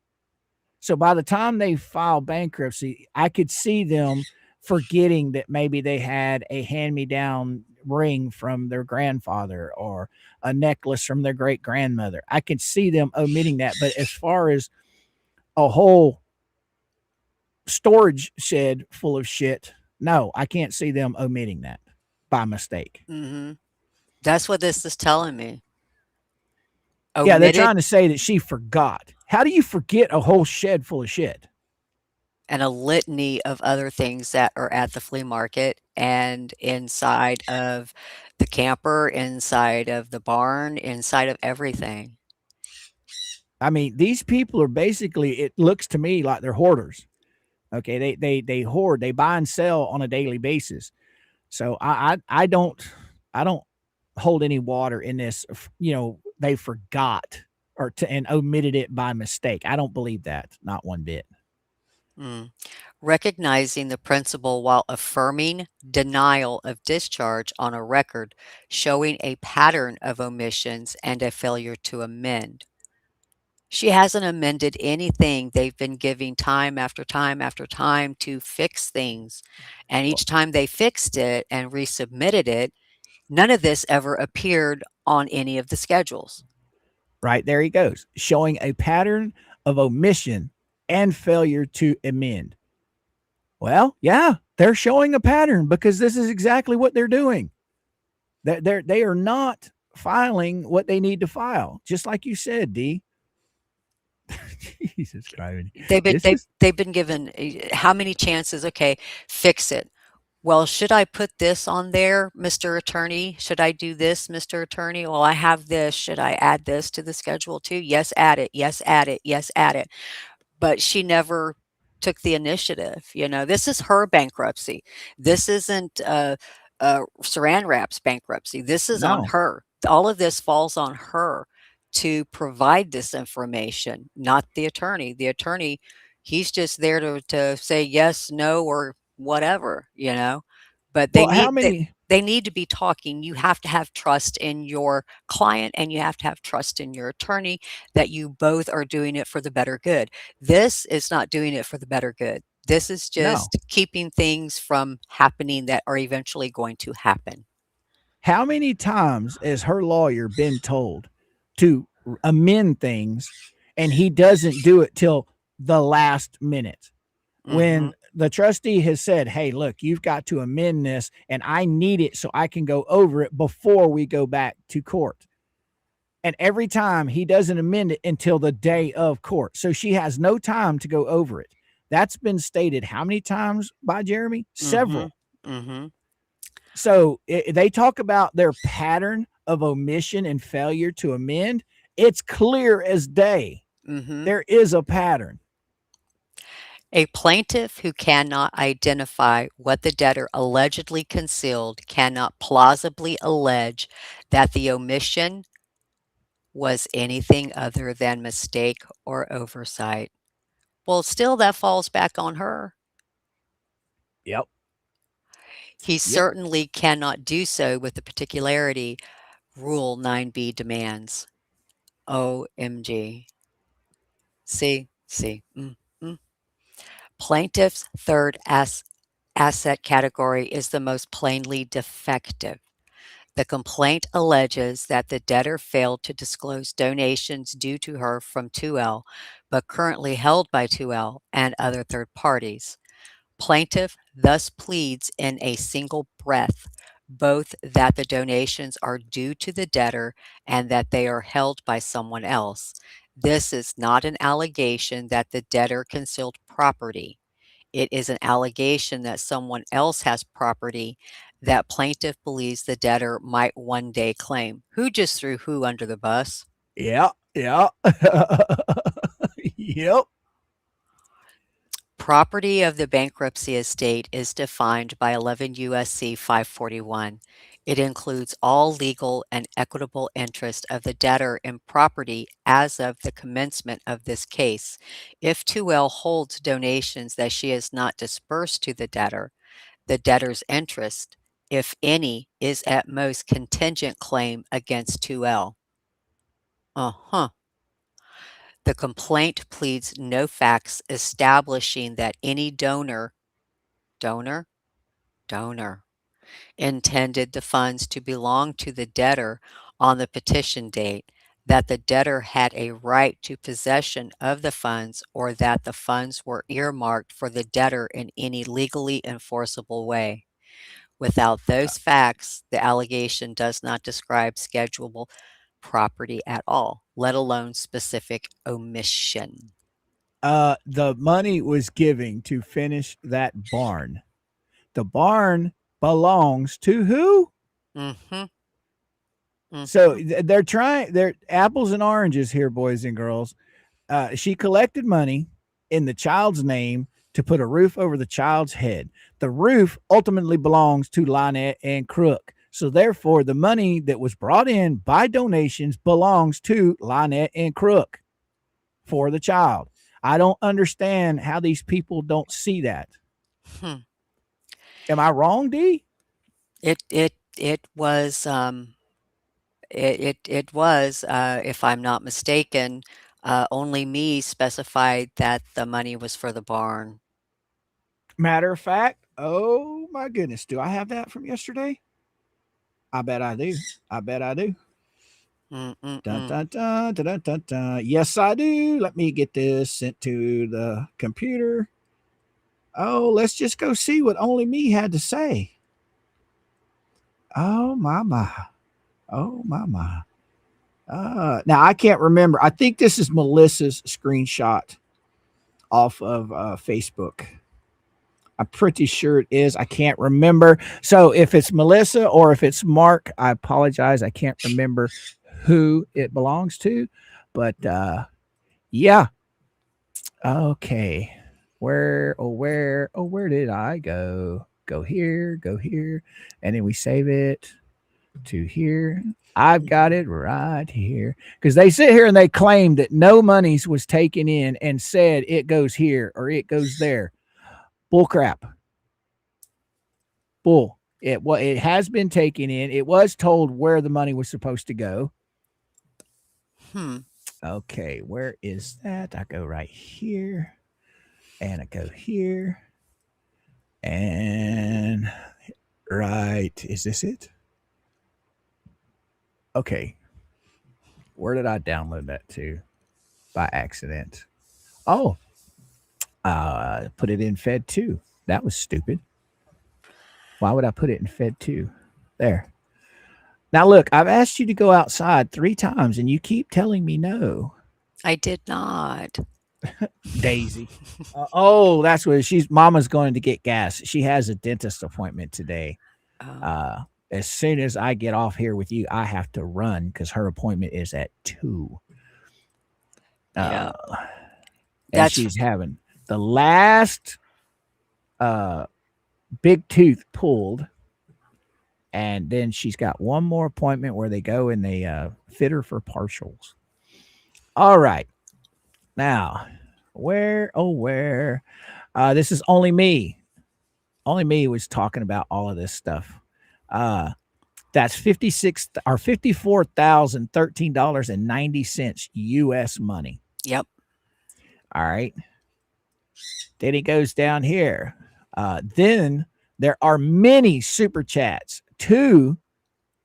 So by the time they file bankruptcy, I could see them forgetting that maybe they had a hand-me-down ring from their grandfather or a necklace from their great grandmother. I could see them omitting that. But as far as a whole storage shed full of shit, no, I can't see them omitting that by mistake. Mm-hmm. That's what this is telling me. Yeah, they're Omitted trying to say that she forgot. How do you forget a whole shed full of shit? and a litany of other things that are at the flea market and inside of the camper, inside of the barn, inside of everything. I mean, these people are basically, it looks to me like they're hoarders. Okay, they hoard, they buy and sell on a daily basis. So I don't hold any water in this. They forgot and omitted it by mistake. I don't believe that, not one bit. Mm. Recognizing the principle while affirming denial of discharge on a record, showing a pattern of omissions and a failure to amend. She hasn't amended anything. They've been giving time after time after time to fix things. And each time they fixed it and resubmitted it, none of this ever appeared on any of the schedules. Right there he goes, showing a pattern of omission and failure to amend. Well, yeah, they're showing a pattern because this is exactly what they're doing. They are not filing what they need to file, just like you said, D. Jesus Christ. They've been given how many chances? Okay, fix it. Well, should I put this on there, Mr. Attorney? Should I do this, Mr. Attorney? Well, I have this. Should I add this to the schedule too? Yes, add it. Yes, add it. Yes, add it. But she never took the initiative. This is her bankruptcy. This isn't Saran Wrap's bankruptcy. This is on No. her. All of this falls on her to provide this information, not the attorney. The attorney, he's just there to say yes, no, or whatever. But Well, how many? they need to be talking. You have to have trust in your client and you have to have trust in your attorney that you both are doing it for the better good. This is not doing it for the better good. This is No. just keeping things from happening that are eventually going to happen. How many times has her lawyer been told to amend things and he doesn't do it till the last minute? When Mhm. the trustee has said, hey, look, you've got to amend this and I need it so I can go over it before we go back to court. And every time he doesn't amend it until the day of court. So she has no time to go over it. That's been stated how many times by Jeremy? Several. Mhm. Mhm. So they talk about their pattern of omission and failure to amend. It's clear as day. Mhm. There is a pattern. A plaintiff who cannot identify what the debtor allegedly concealed cannot plausibly allege that the omission was anything other than mistake or oversight. Well, still that falls back on her. Yep. He Yep. certainly cannot do so with the particularity Rule 9b demands. OMG. See? Mm. Plaintiff's third asset category is the most plainly defective. The complaint alleges that the debtor failed to disclose donations due to her from 2L, but currently held by 2L and other third parties. Plaintiff thus pleads in a single breath both that the donations are due to the debtor and that they are held by someone else. This is not an allegation that the debtor concealed property. It is an allegation that someone else has property that plaintiff believes the debtor might one day claim. Who just threw who under the bus? Yeah. Yeah. Yep. Property of the bankruptcy estate is defined by 11 U.S.C. 541. It includes all legal and equitable interest of the debtor in property as of the commencement of this case. If 2L holds donations that she has not disbursed to the debtor's interest, if any, is at most contingent claim against 2L. Uh-huh. The complaint pleads no facts establishing that any donor donor intended the funds to belong to the debtor on the petition date, that the debtor had a right to possession of the funds, or that the funds were earmarked for the debtor in any legally enforceable way. Without those facts, the allegation does not describe schedulable property at all, let alone specific omission. The money was giving to finish that barn. The barn belongs to who? Mm-hmm. So they're apples and oranges here, boys and girls. She collected money in the child's name to put a roof over the child's head. The roof ultimately belongs to Lynette and Crook. So therefore, the money that was brought in by donations belongs to Lynette and Crook for the child. I don't understand how these people don't see that. Hmm. Am I wrong, D? It was it was, if I'm not mistaken, only me specified that the money was for the barn. Matter of fact, oh my goodness, do I have that from yesterday? I bet I do. I bet I do. Dun, Mm-mm-mm. dun, dun, dun, dun, dun, dun. Yes, I do. Let me get this sent to the computer. Oh, let's just go see what only me had to say. Oh my. Oh my. Now I can't remember. I think this is Melissa's screenshot off of Facebook. I'm pretty sure it is. I can't remember. So if it's Melissa or if it's Mark, I apologize. I can't remember who it belongs to. But yeah. Okay. Where did I go? Go here, and then we save it to here. I've got it right here because they sit here and they claim that no monies was taken in and said it goes here or it goes there. Bull crap. Bull. It has been taken in. It was told where the money was supposed to go. Okay, where is that? I go right here, and I go here, and right. Is this it? Okay. Where did I download that to? By accident. Oh, put it in Fed 2. That was stupid. Why would I put it in Fed 2? There. Now, look, I've asked you to go outside 3 times and you keep telling me no. I did not. Daisy. Oh, that's what she's mama's going to get gas. She has a dentist appointment today. Oh, As soon as I get off here with you, I have to run because her appointment is at 2. yeah. And That's she's having the last big tooth pulled. And then she's got one more appointment where they go and they fit her for partials. All right. Now, where? This is only me. Only me was talking about all of this stuff. That's $54,013.90 US money. Yep. All right. Then he goes down here. Then there are many super chats. 2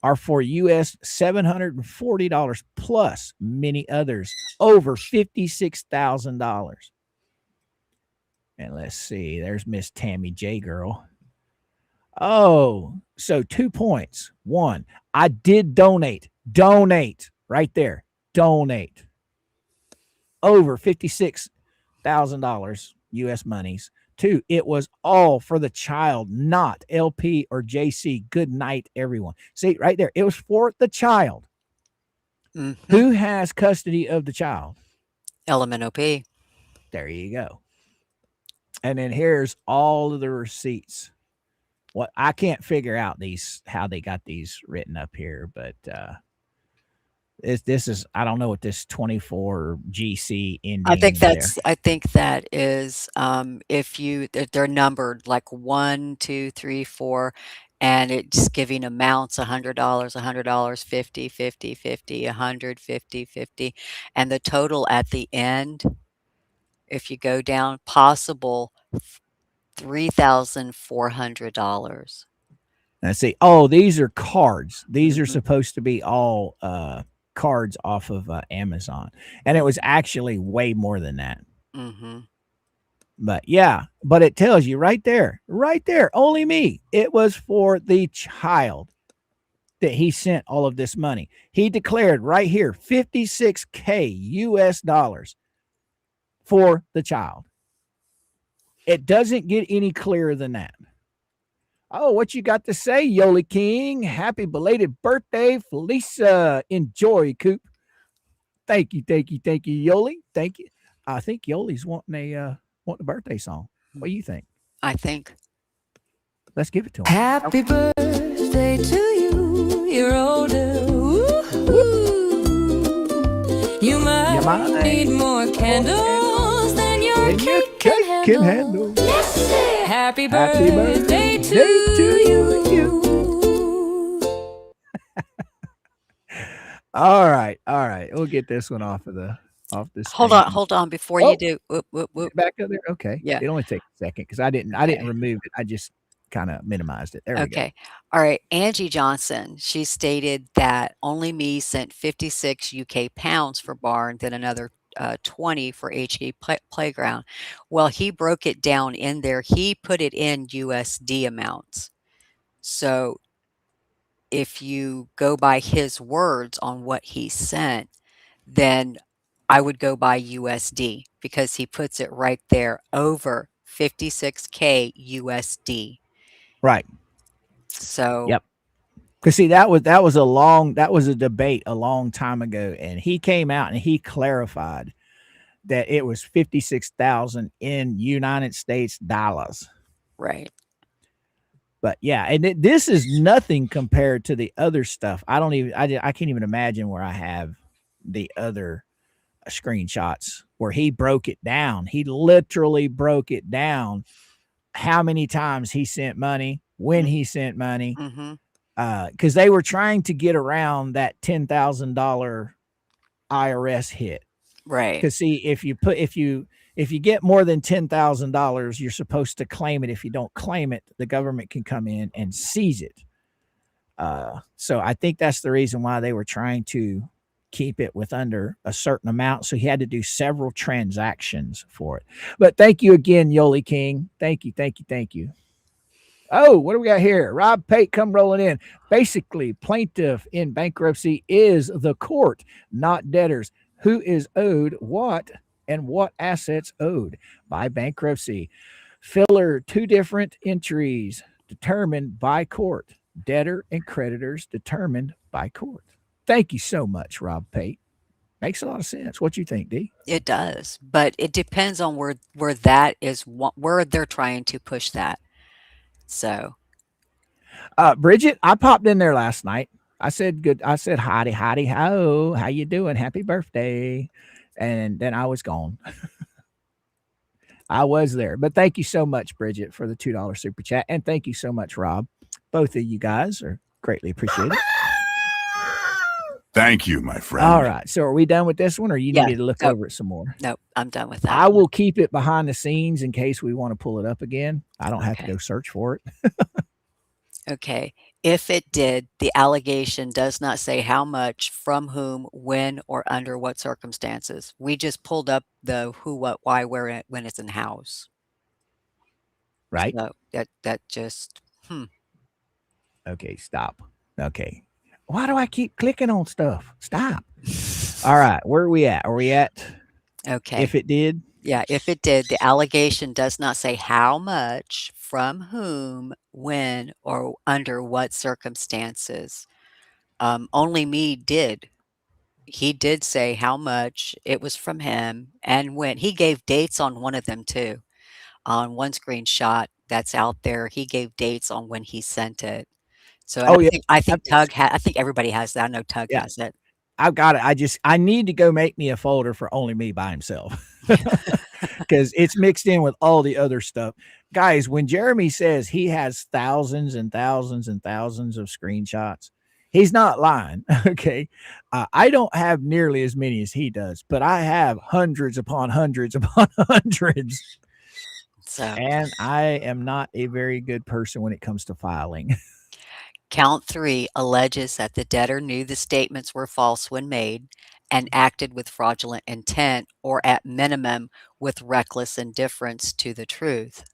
are for US $740 plus many others over $56,000. And let's see, there's Miss Tammy J girl. Oh, so 2 points. 1, I did donate right there. Donate over $56,000 US monies. 2, it was all for the child, not LP or JC. Good night, everyone. See, right there, it was for the child. Who has custody of the child? LMNOP. There you go. And then here's all of the receipts. What I can't figure out how they got these written up here, but this is I don't know what this 24 GC ending. I think that is if they're numbered like 1, 2, 3, 4, and it's giving amounts $100, $100, 50, 50, 50, 100, 50, 50, and the total at the end, if you go down, possible $3,400. Let's see. Oh, these are cards. These are Mhm. supposed to be all cards off of Amazon, and it was actually way more than that. Mhm. But yeah, but it tells you right there, only me. It was for the child that he sent all of this money. He declared right here $56K US dollars for the child. It doesn't get any clearer than that. Oh, what you got to say, Yoli King? Happy belated birthday, Felisa. Enjoy, Coop. Thank you, Yoli. Thank you. I think Yoli's wanting a birthday song. What do you think? I think. Let's give it to him. Happy birthday to you. You're older. Woo-hoo. You might need more candles than your cake can handle. Let's say happy birthday to you. All right. We'll get this one off this. Hold on before you do. Whoop, whoop, whoop. Back up there. Okay. Yeah. It only takes a second because I didn't remove it. I just kind of minimized it. There we go. Okay. All right. Angie Johnson, she stated that only me sent 56 UK pounds for barn, then another 20 for HE playground. Well, he broke it down in there. He put it in USD amounts. So if you go by his words on what he sent, then I would go by USD because he puts it right there over 56K USD. Right. So Yep. Because see, that was a debate a long time ago, and he came out and he clarified that it was 56,000 in United States dollars. right. But yeah, and this is nothing compared to the other stuff. I can't even imagine where I have the other screenshots where he broke it down. He literally broke it down. How many times he sent money, when he sent money, because they were trying to get around that $10,000 IRS hit. Right. Because see, if you get more than $10,000, you're supposed to claim it. If you don't claim it, the government can come in and seize it. So I think that's the reason why they were trying to keep it with under a certain amount. So he had to do several transactions for it. But thank you again, Yoli King. Thank you. Oh, what do we got here? Rob Pate come rolling in. Basically, plaintiff in bankruptcy is the court, not debtors. Who is owed what and what assets owed by bankruptcy. Filler, 2 different entries determined by court. Debtor and creditors determined by court. Thank you so much, Rob Pate. Makes a lot of sense. What you think, D? It does, but it depends on where that is, where they're trying to push that. So, Bridget, I popped in there last night. I said good. I said howdy, ho. How you doing? Happy birthday. And then I was gone. I was there. But thank you so much, Bridget, for the $2 super chat. And thank you so much, Rob. Both of you guys are greatly appreciated. Thank you, my friend. All right. So are we done with this one, or you Yeah. need me to look over it some more? Nope, I'm done with that. I will keep it behind the scenes in case we want to pull it up again. I don't have to Okay. go search for it. Okay. If it did, the allegation does not say how much, from whom, when, or under what circumstances. We just pulled up the who, what, why, where, when it's in house. Right? So that just, Okay, stop. Okay. Why do I keep clicking on stuff? Stop. All right. Where are we at? Are we at Okay. if it did? Yeah, if it did, the allegation does not say how much, from whom, when, or under what circumstances. Only me did. He did say how much, it was from him, and when. He gave dates on one of them too. On one screenshot that's out there, he gave dates on when he sent it. So and Oh, yeah. I think I think everybody has that. I know Tug Yeah. has it. I've got it. I need to go make me a folder for only me by himself because it's mixed in with all the other stuff. Guys, when Jeremy says he has thousands and thousands and thousands of screenshots, he's not lying. Okay. I don't have nearly as many as he does, but I have hundreds upon hundreds upon hundreds. So, And I am not a very good person when it comes to filing. count 3 alleges that the debtor knew the statements were false when made and acted with fraudulent intent, or at minimum, with reckless indifference to the truth.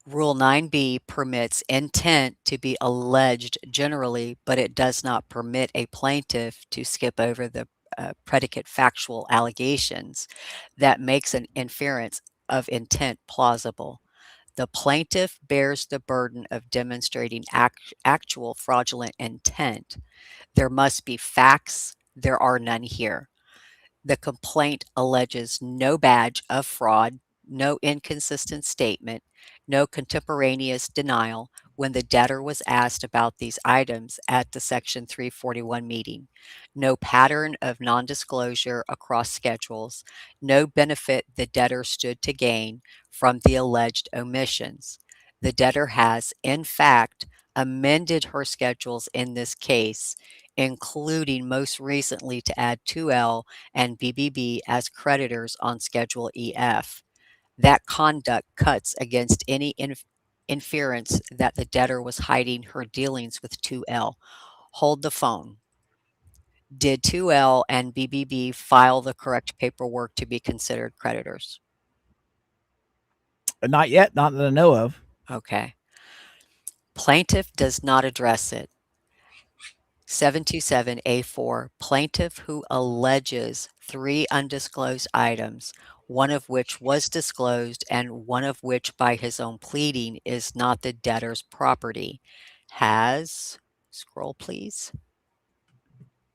Rule 9b permits intent to be alleged generally, but it does not permit a plaintiff to skip over the predicate factual allegations that makes an inference of intent plausible. The plaintiff bears the burden of demonstrating actual fraudulent intent. There must be facts. There are none here. The complaint alleges no badge of fraud, no inconsistent statement, no contemporaneous denial when the debtor was asked about these items at the Section 341 meeting, no pattern of non-disclosure across schedules, no benefit the debtor stood to gain from the alleged omissions. The debtor has, in fact, amended her schedules in this case, including most recently to add 2L and BBB as creditors on Schedule EF. That conduct cuts against any inference that the debtor was hiding her dealings with 2L. Hold the phone. Did 2L and BBB file the correct paperwork to be considered creditors? Not yet, not that I know of. Okay. Plaintiff does not address it. 727A4, plaintiff who alleges 3 undisclosed items, one of which was disclosed and one of which by his own pleading is not the debtor's property, has, scroll please,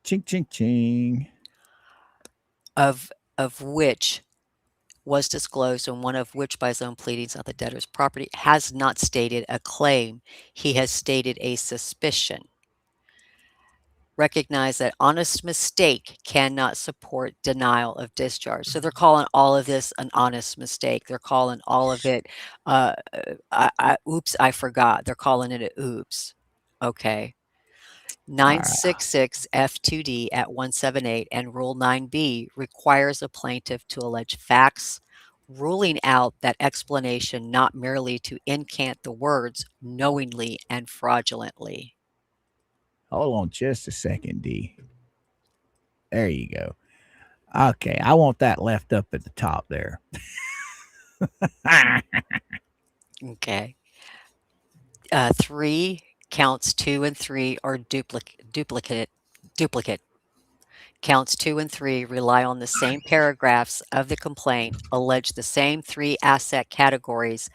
Ching, ching, ching. of which was disclosed and one of which by his own pleading is not the debtor's property, has not stated a claim. He has stated a suspicion. Recognize that honest mistake cannot support denial of discharge. So they're calling all of this an honest mistake. They're calling all of it, oops, I forgot. They're calling it a oops. Okay. All right. 966 F2D at 178 and Rule 9B requires a plaintiff to allege facts, ruling out that explanation not merely to incant the words knowingly and fraudulently. Hold on just a second, D. There you go. Okay, I want that left up at the top there. Okay. 3 counts 2 and 3 are duplicate. Counts 2 and 3 rely on the same paragraphs of the complaint, allege the same 3 asset categories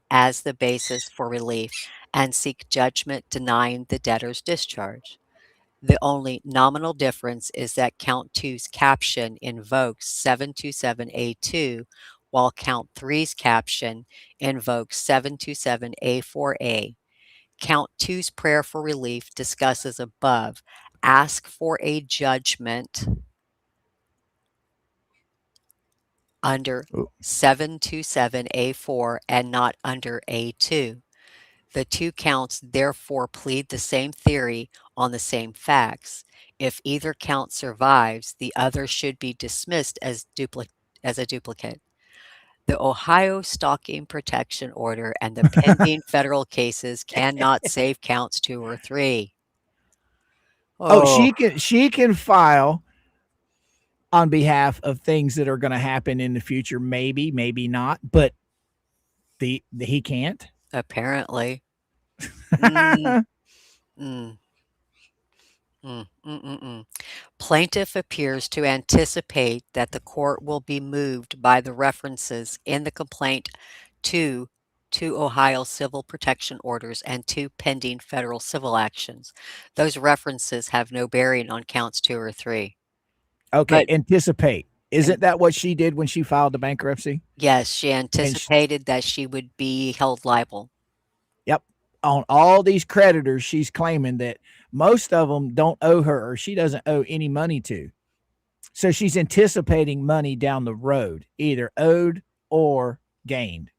as the basis for relief, and seek judgment denying the debtor's discharge. The only nominal difference is that count 2's caption invokes 727A2, while count 3's caption invokes 727A4A. Count 2's prayer for relief discusses above, ask for a judgment under 727A4 and not under A2. The 2 counts therefore plead the same theory on the same facts. If either count survives, the other should be dismissed as a duplicate. The Ohio Stalking Protection Order and the pending federal cases cannot save counts 2 or 3. Oh, she can file on behalf of things that are going to happen in the future, maybe, maybe not, but he can't. Apparently. Mm, mm. Plaintiff appears to anticipate that the court will be moved by the references in the complaint to 2 Ohio civil protection orders and 2 pending federal civil actions. Those references have no bearing on counts 2 or 3. Okay, But anticipate. Isn't that what she did when she filed the bankruptcy? yes, she anticipated that she would be held liable. Yep. On all these creditors, she's claiming that most of them don't owe her or she doesn't owe any money to. So she's anticipating money down the road, either owed or gained.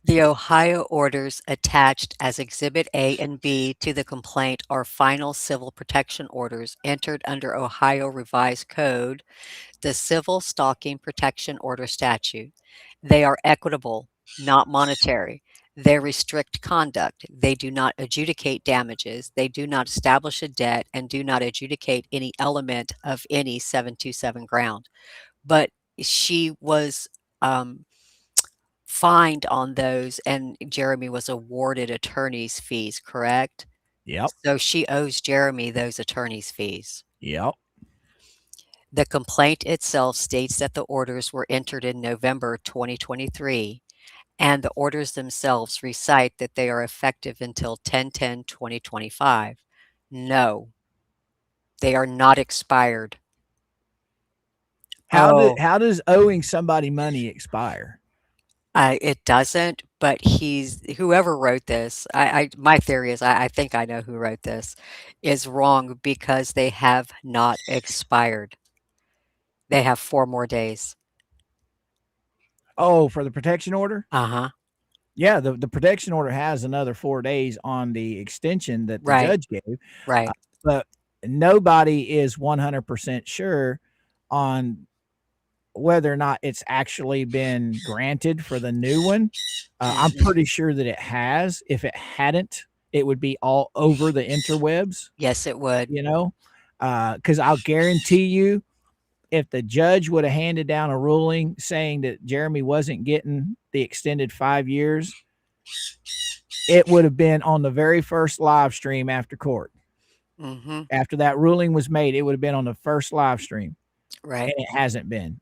The Ohio orders attached as Exhibit A and B to the complaint are final civil protection orders entered under Ohio Revised Code, the Civil Stalking Protection Order Statute. They are equitable, not monetary. They restrict conduct. They do not adjudicate damages. They do not establish a debt and do not adjudicate any element of any 727 ground. But she was fined on those, and Jeremy was awarded attorney's fees, correct? Yep. So she owes Jeremy those attorney's fees. Yep. The complaint itself states that the orders were entered in November 2023, and the orders themselves recite that they are effective until 10/10/2025. No, they are not expired. Oh, How does owing somebody money expire? it doesn't, but whoever wrote this, my theory is, I think I know who wrote this, is wrong because they have not expired. They have 4 more days. Oh, for the protection order? Uh-huh. Yeah, the protection order has another 4 days on the extension that the Right. judge gave. Right. But nobody is 100% sure on whether or not it's actually been granted for the new one. I'm pretty sure that it has. If it hadn't, it would be all over the interwebs, Yes, it would. you know, because I'll guarantee you, if the judge would have handed down a ruling saying that Jeremy wasn't getting the extended 5 years, it would have been on the very first live stream after court. Mhm. After that ruling was made, it would have been on the first live stream, and Right. it hasn't been.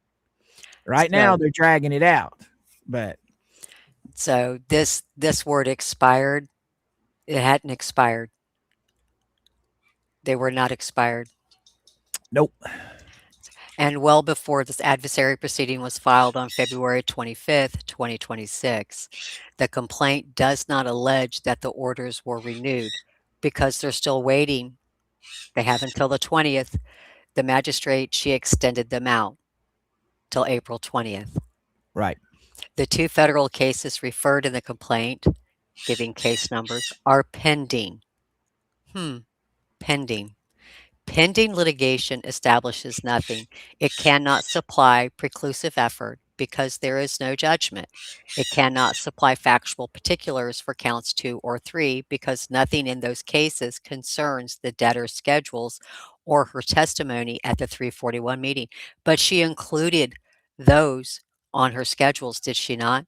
Right now, So they're dragging it out, but so this word expired, it hadn't expired. They were not expired. nope. And well before this adversary proceeding was filed on February 25th, 2026. The complaint does not allege that the orders were renewed because they're still waiting. They have until the 20th. The magistrate, she extended them out till April 20th. Right. The 2 federal cases referred in the complaint, giving case numbers, are pending. Pending. Pending litigation establishes nothing. It cannot supply preclusive effort because there is no judgment. It cannot supply factual particulars for counts 2 or 3 because nothing in those cases concerns the debtor's schedules or her testimony at the 341 meeting. But she included those on her schedules, did she not?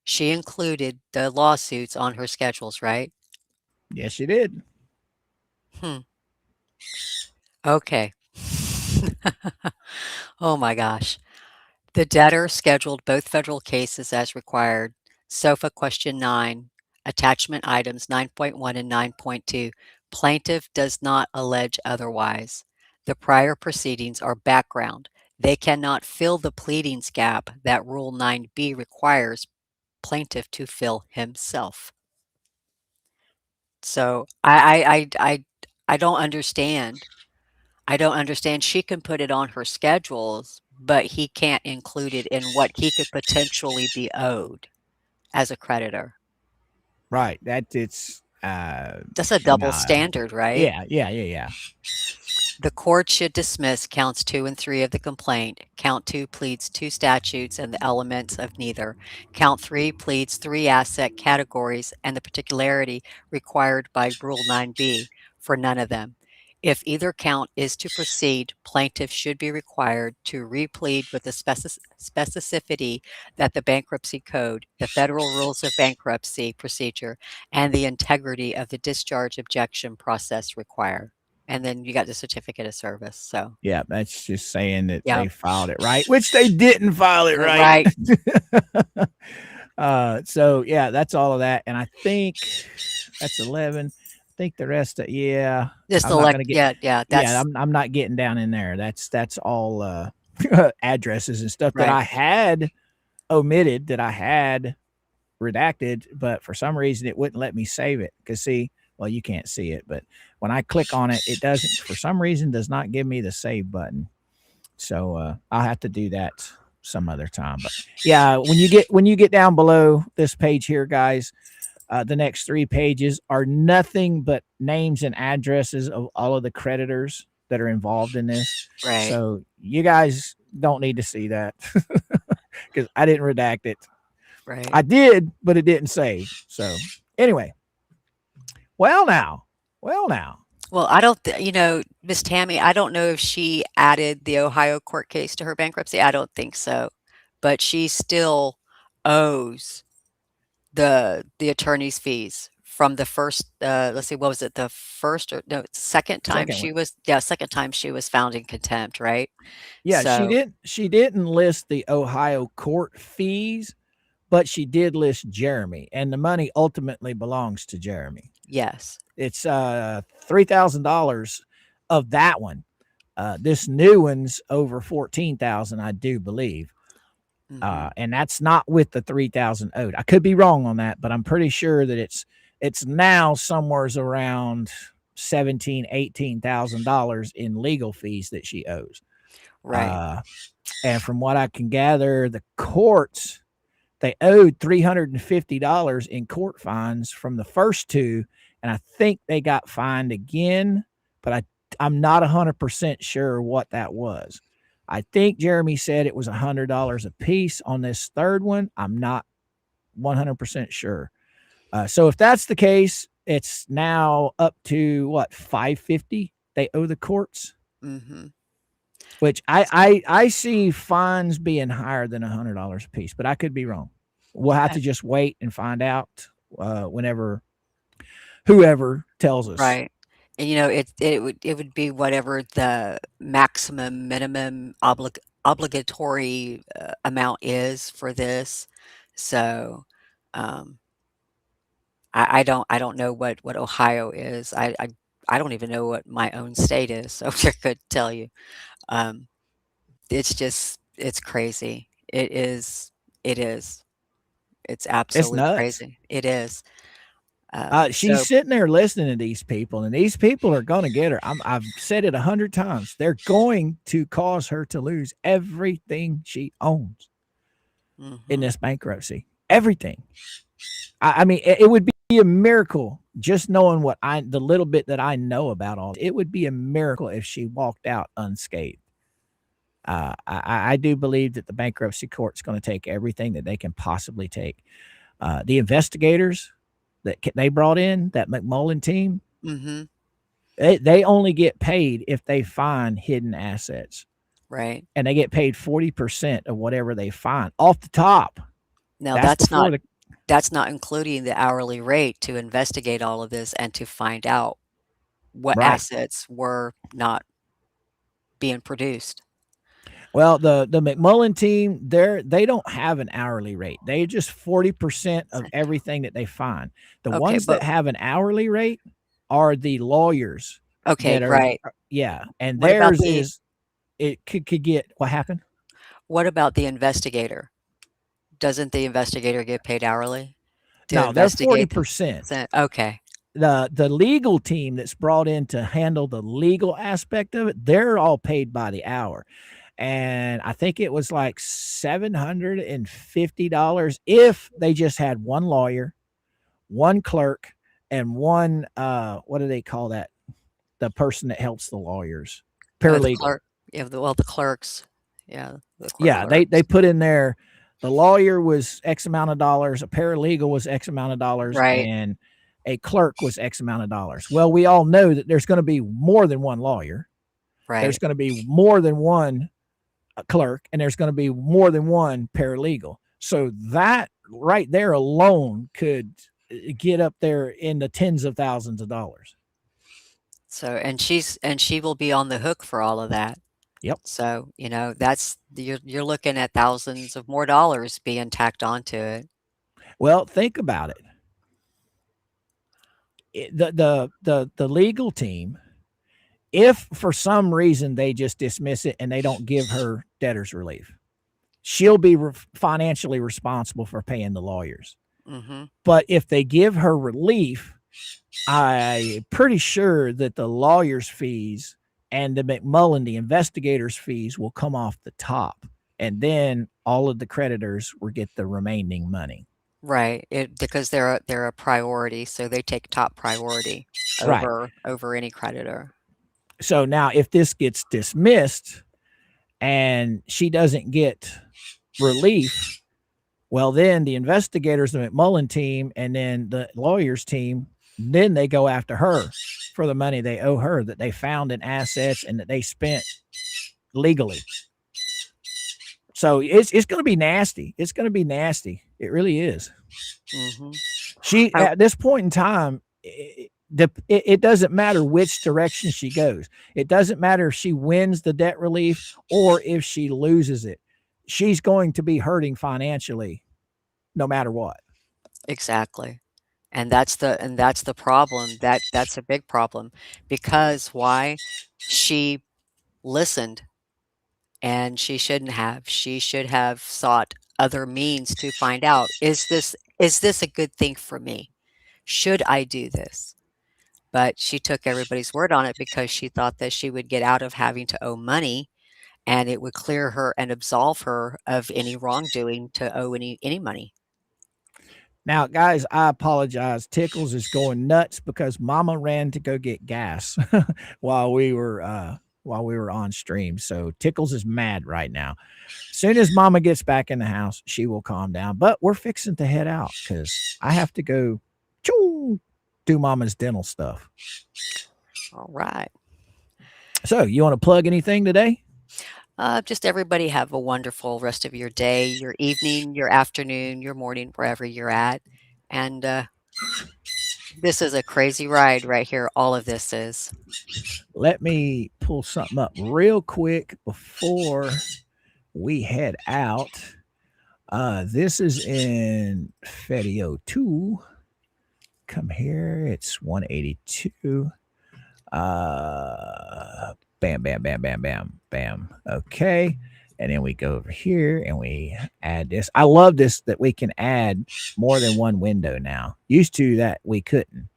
She included the lawsuits on her schedules, right? Yes, you did. Okay. Oh my gosh. The debtor scheduled both federal cases as required. SOFA question 9, attachment items 9.1 and 9.2. Plaintiff does not allege otherwise. The prior proceedings are background. They cannot fill the pleadings gap that Rule 9b requires plaintiff to fill himself. So I don't understand. I don't understand. She can put it on her schedules, but he can't include it in what he could potentially be owed as a creditor. Right. It's That's a double standard, right? Yeah. The court should dismiss counts 2 and 3 of the complaint. Count 2 pleads 2 statutes and the elements of neither. Count 3 pleads 3 asset categories and the particularity required by Rule 9b for none of them. If either count is to proceed, plaintiff should be required to replead with the specificity that the Bankruptcy Code, the Federal Rules of Bankruptcy Procedure, and the integrity of the discharge objection process require. And then you got the certificate of service. So Yeah, that's just saying that Yeah. they filed it right, which they didn't file it right. So yeah, that's all of that, and I think that's 11. I think the rest of just I'm not gonna get that's I'm not getting down in there. That's all addresses and stuff that Right. I had omitted, that I had redacted, but for some reason it wouldn't let me save it. Because see, well, you can't see it, but when I click on it, it doesn't, for some reason, does not give me the save button. So I'll have to do that some other time. But yeah, when you get down below this page here, guys, the next 3 pages are nothing but names and addresses of all of the creditors that are involved in this. Right. So you guys don't need to see that because I didn't redact it. Right. I did, but it didn't save. So anyway, well now. Well, I don't, Miss Tammy, I don't know if she added the Ohio court case to her bankruptcy. I don't think so, but she still owes the attorney's fees from the first. Let's see, what was it? The first or no, second time Second one. second time she was found in contempt, right? Yeah, So she didn't list the Ohio court fees, but she did list Jeremy, and the money ultimately belongs to Jeremy. yes, It's $3,000 of that one. This new one's over 14,000, I do believe. And that's not with the 3,000 owed. I could be wrong on that, but I'm pretty sure that it's now somewhere's around $18,000 in legal fees that she owes. right. And from what I can gather, the courts, they owed $350 in court fines from the first 2, and I think they got fined again, but I'm not 100% sure what that was. I think Jeremy said it was $100 a piece on this third one. I'm not 100% sure. So if that's the case, it's now up to what, $550 they owe the courts, which I see fines being higher than $100 a piece, but I could be wrong. We'll have to just wait and find out whenever whoever tells us. Right. And it would be whatever the maximum minimum obligatory amount is for this. So I don't know what Ohio is. I don't even know what my own state is, so I could tell you. It's crazy. It's absolutely nuts. crazy. It is. She's sitting there listening to these people, and these people are going to get her. I've said it 100 times. They're going to cause her to lose everything she owns in this bankruptcy. Everything. I mean, it would be a miracle just knowing the little bit that I know about all. It would be a miracle if she walked out unscathed. I do believe that the bankruptcy court's going to take everything that they can possibly take. The investigators that they brought in, that McMullen team, they only get paid if they find hidden assets. Right. And they get paid 40% of whatever they find off the top. Now that's not including the hourly rate to investigate all of this and to find out what assets were not being produced. Well, the McMullen team, they don't have an hourly rate. They just 40% of everything that they find. The ones that have an hourly rate are the lawyers. Okay, right. Yeah, and theirs is it could get what happened? What about the investigator? Doesn't the investigator get paid hourly? No, they're 40%. Okay. The legal team that's brought in to handle the legal aspect of it, they're all paid by the hour. And I think it was like $750 if they just had one lawyer, one clerk, and one what do they call that? The person that helps the lawyers, paralegal. The clerks. Yeah. They put in there. The lawyer was X amount of dollars, a paralegal was X amount of dollars, and a clerk was X amount of dollars. Well, we all know that there's going to be more than one lawyer. Right. There's going to be more than one clerk, and there's going to be more than one paralegal. So that right there alone could get up there in the tens of thousands of dollars. So, and she will be on the hook for all of that. Yep. So, that's you're looking at thousands of more dollars being tacked onto it. Well, think about it. The legal team, if for some reason they just dismiss it and they don't give her debtor's relief, she'll be financially responsible for paying the lawyers. But if they give her relief, I'm pretty sure that the lawyer's fees and the McMullen, the investigator's fees, will come off the top. and then all of the creditors will get the remaining money. Right. Because they're a priority, so they take top priority Right. over any creditor. So now if this gets dismissed and she doesn't get relief, well, then the investigators, the McMullen team, and then the lawyers team, then they go after her for the money they owe her that they found in assets and that they spent legally. So it's going to be nasty. It's going to be nasty. It really is. Mm-hmm. She, at this point in time, it doesn't matter which direction she goes. It doesn't matter if she wins the debt relief or if she loses it. She's going to be hurting financially no matter what. Exactly. And that's the problem. That's a big problem, because why? She listened, and she shouldn't have. She should have sought other means to find out, is this a good thing for me? Should I do this? But she took everybody's word on it because she thought that she would get out of having to owe money, and it would clear her and absolve her of any wrongdoing to owe any money. Now, guys, I apologize. Tickles is going nuts because Mama ran to go get gas while we were on stream. So Tickles is mad right now. As soon as Mama gets back in the house, she will calm down. But we're fixing to head out because I have to go do Mama's dental stuff. All right. So you want to plug anything today? Just everybody have a wonderful rest of your day, your evening, your afternoon, your morning, wherever you're at. And this is a crazy ride right here. All of this is. Let me pull something up real quick before we head out. This is in Fedio 2. Come here. It's 182. Bam, bam, bam, bam, bam, bam. Okay. And then we go over here and we add this. I love this, that we can add more than one window now. Used to that we couldn't.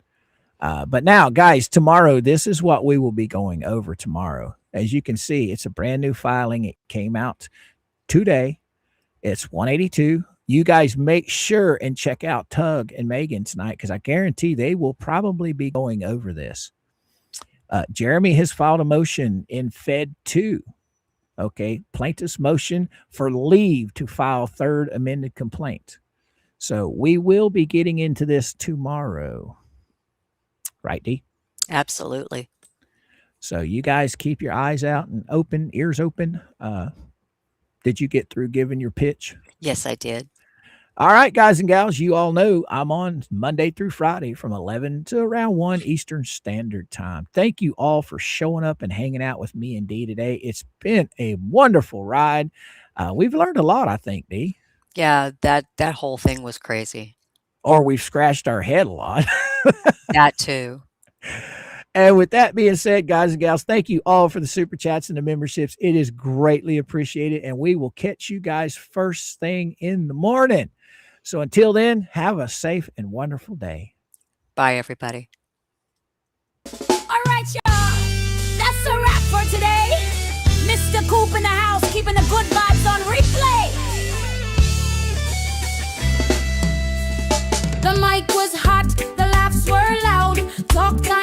But now, guys, tomorrow, this is what we will be going over tomorrow. As you can see, it's a brand new filing. It came out today. It's 182. You guys make sure and check out Tug and Megan tonight, because I guarantee they will probably be going over this. Jeremy has filed a motion in Fed 2. Okay. Plaintiff's motion for leave to file third amended complaint. So we will be getting into this tomorrow. Right, Dee? Absolutely. So you guys keep your eyes out and open, ears open. Did you get through giving your pitch? Yes, I did. All right, guys and gals, you all know I'm on Monday through Friday from 11 to around 1 Eastern Standard Time. Thank you all for showing up and hanging out with me and Dee today. It's been a wonderful ride. We've learned a lot, I think, Dee. Yeah, that whole thing was crazy. Or we've scratched our head a lot. That too. And with that being said, guys and gals, thank you all for the super chats and the memberships. It is greatly appreciated. And we will catch you guys first thing in the morning. So until then, have a safe and wonderful day. Bye, everybody. All right, y'all. That's a wrap for today. MrCoop in the house, keeping the good vibes on replay. The mic was hot, the laughs were loud. Talk time.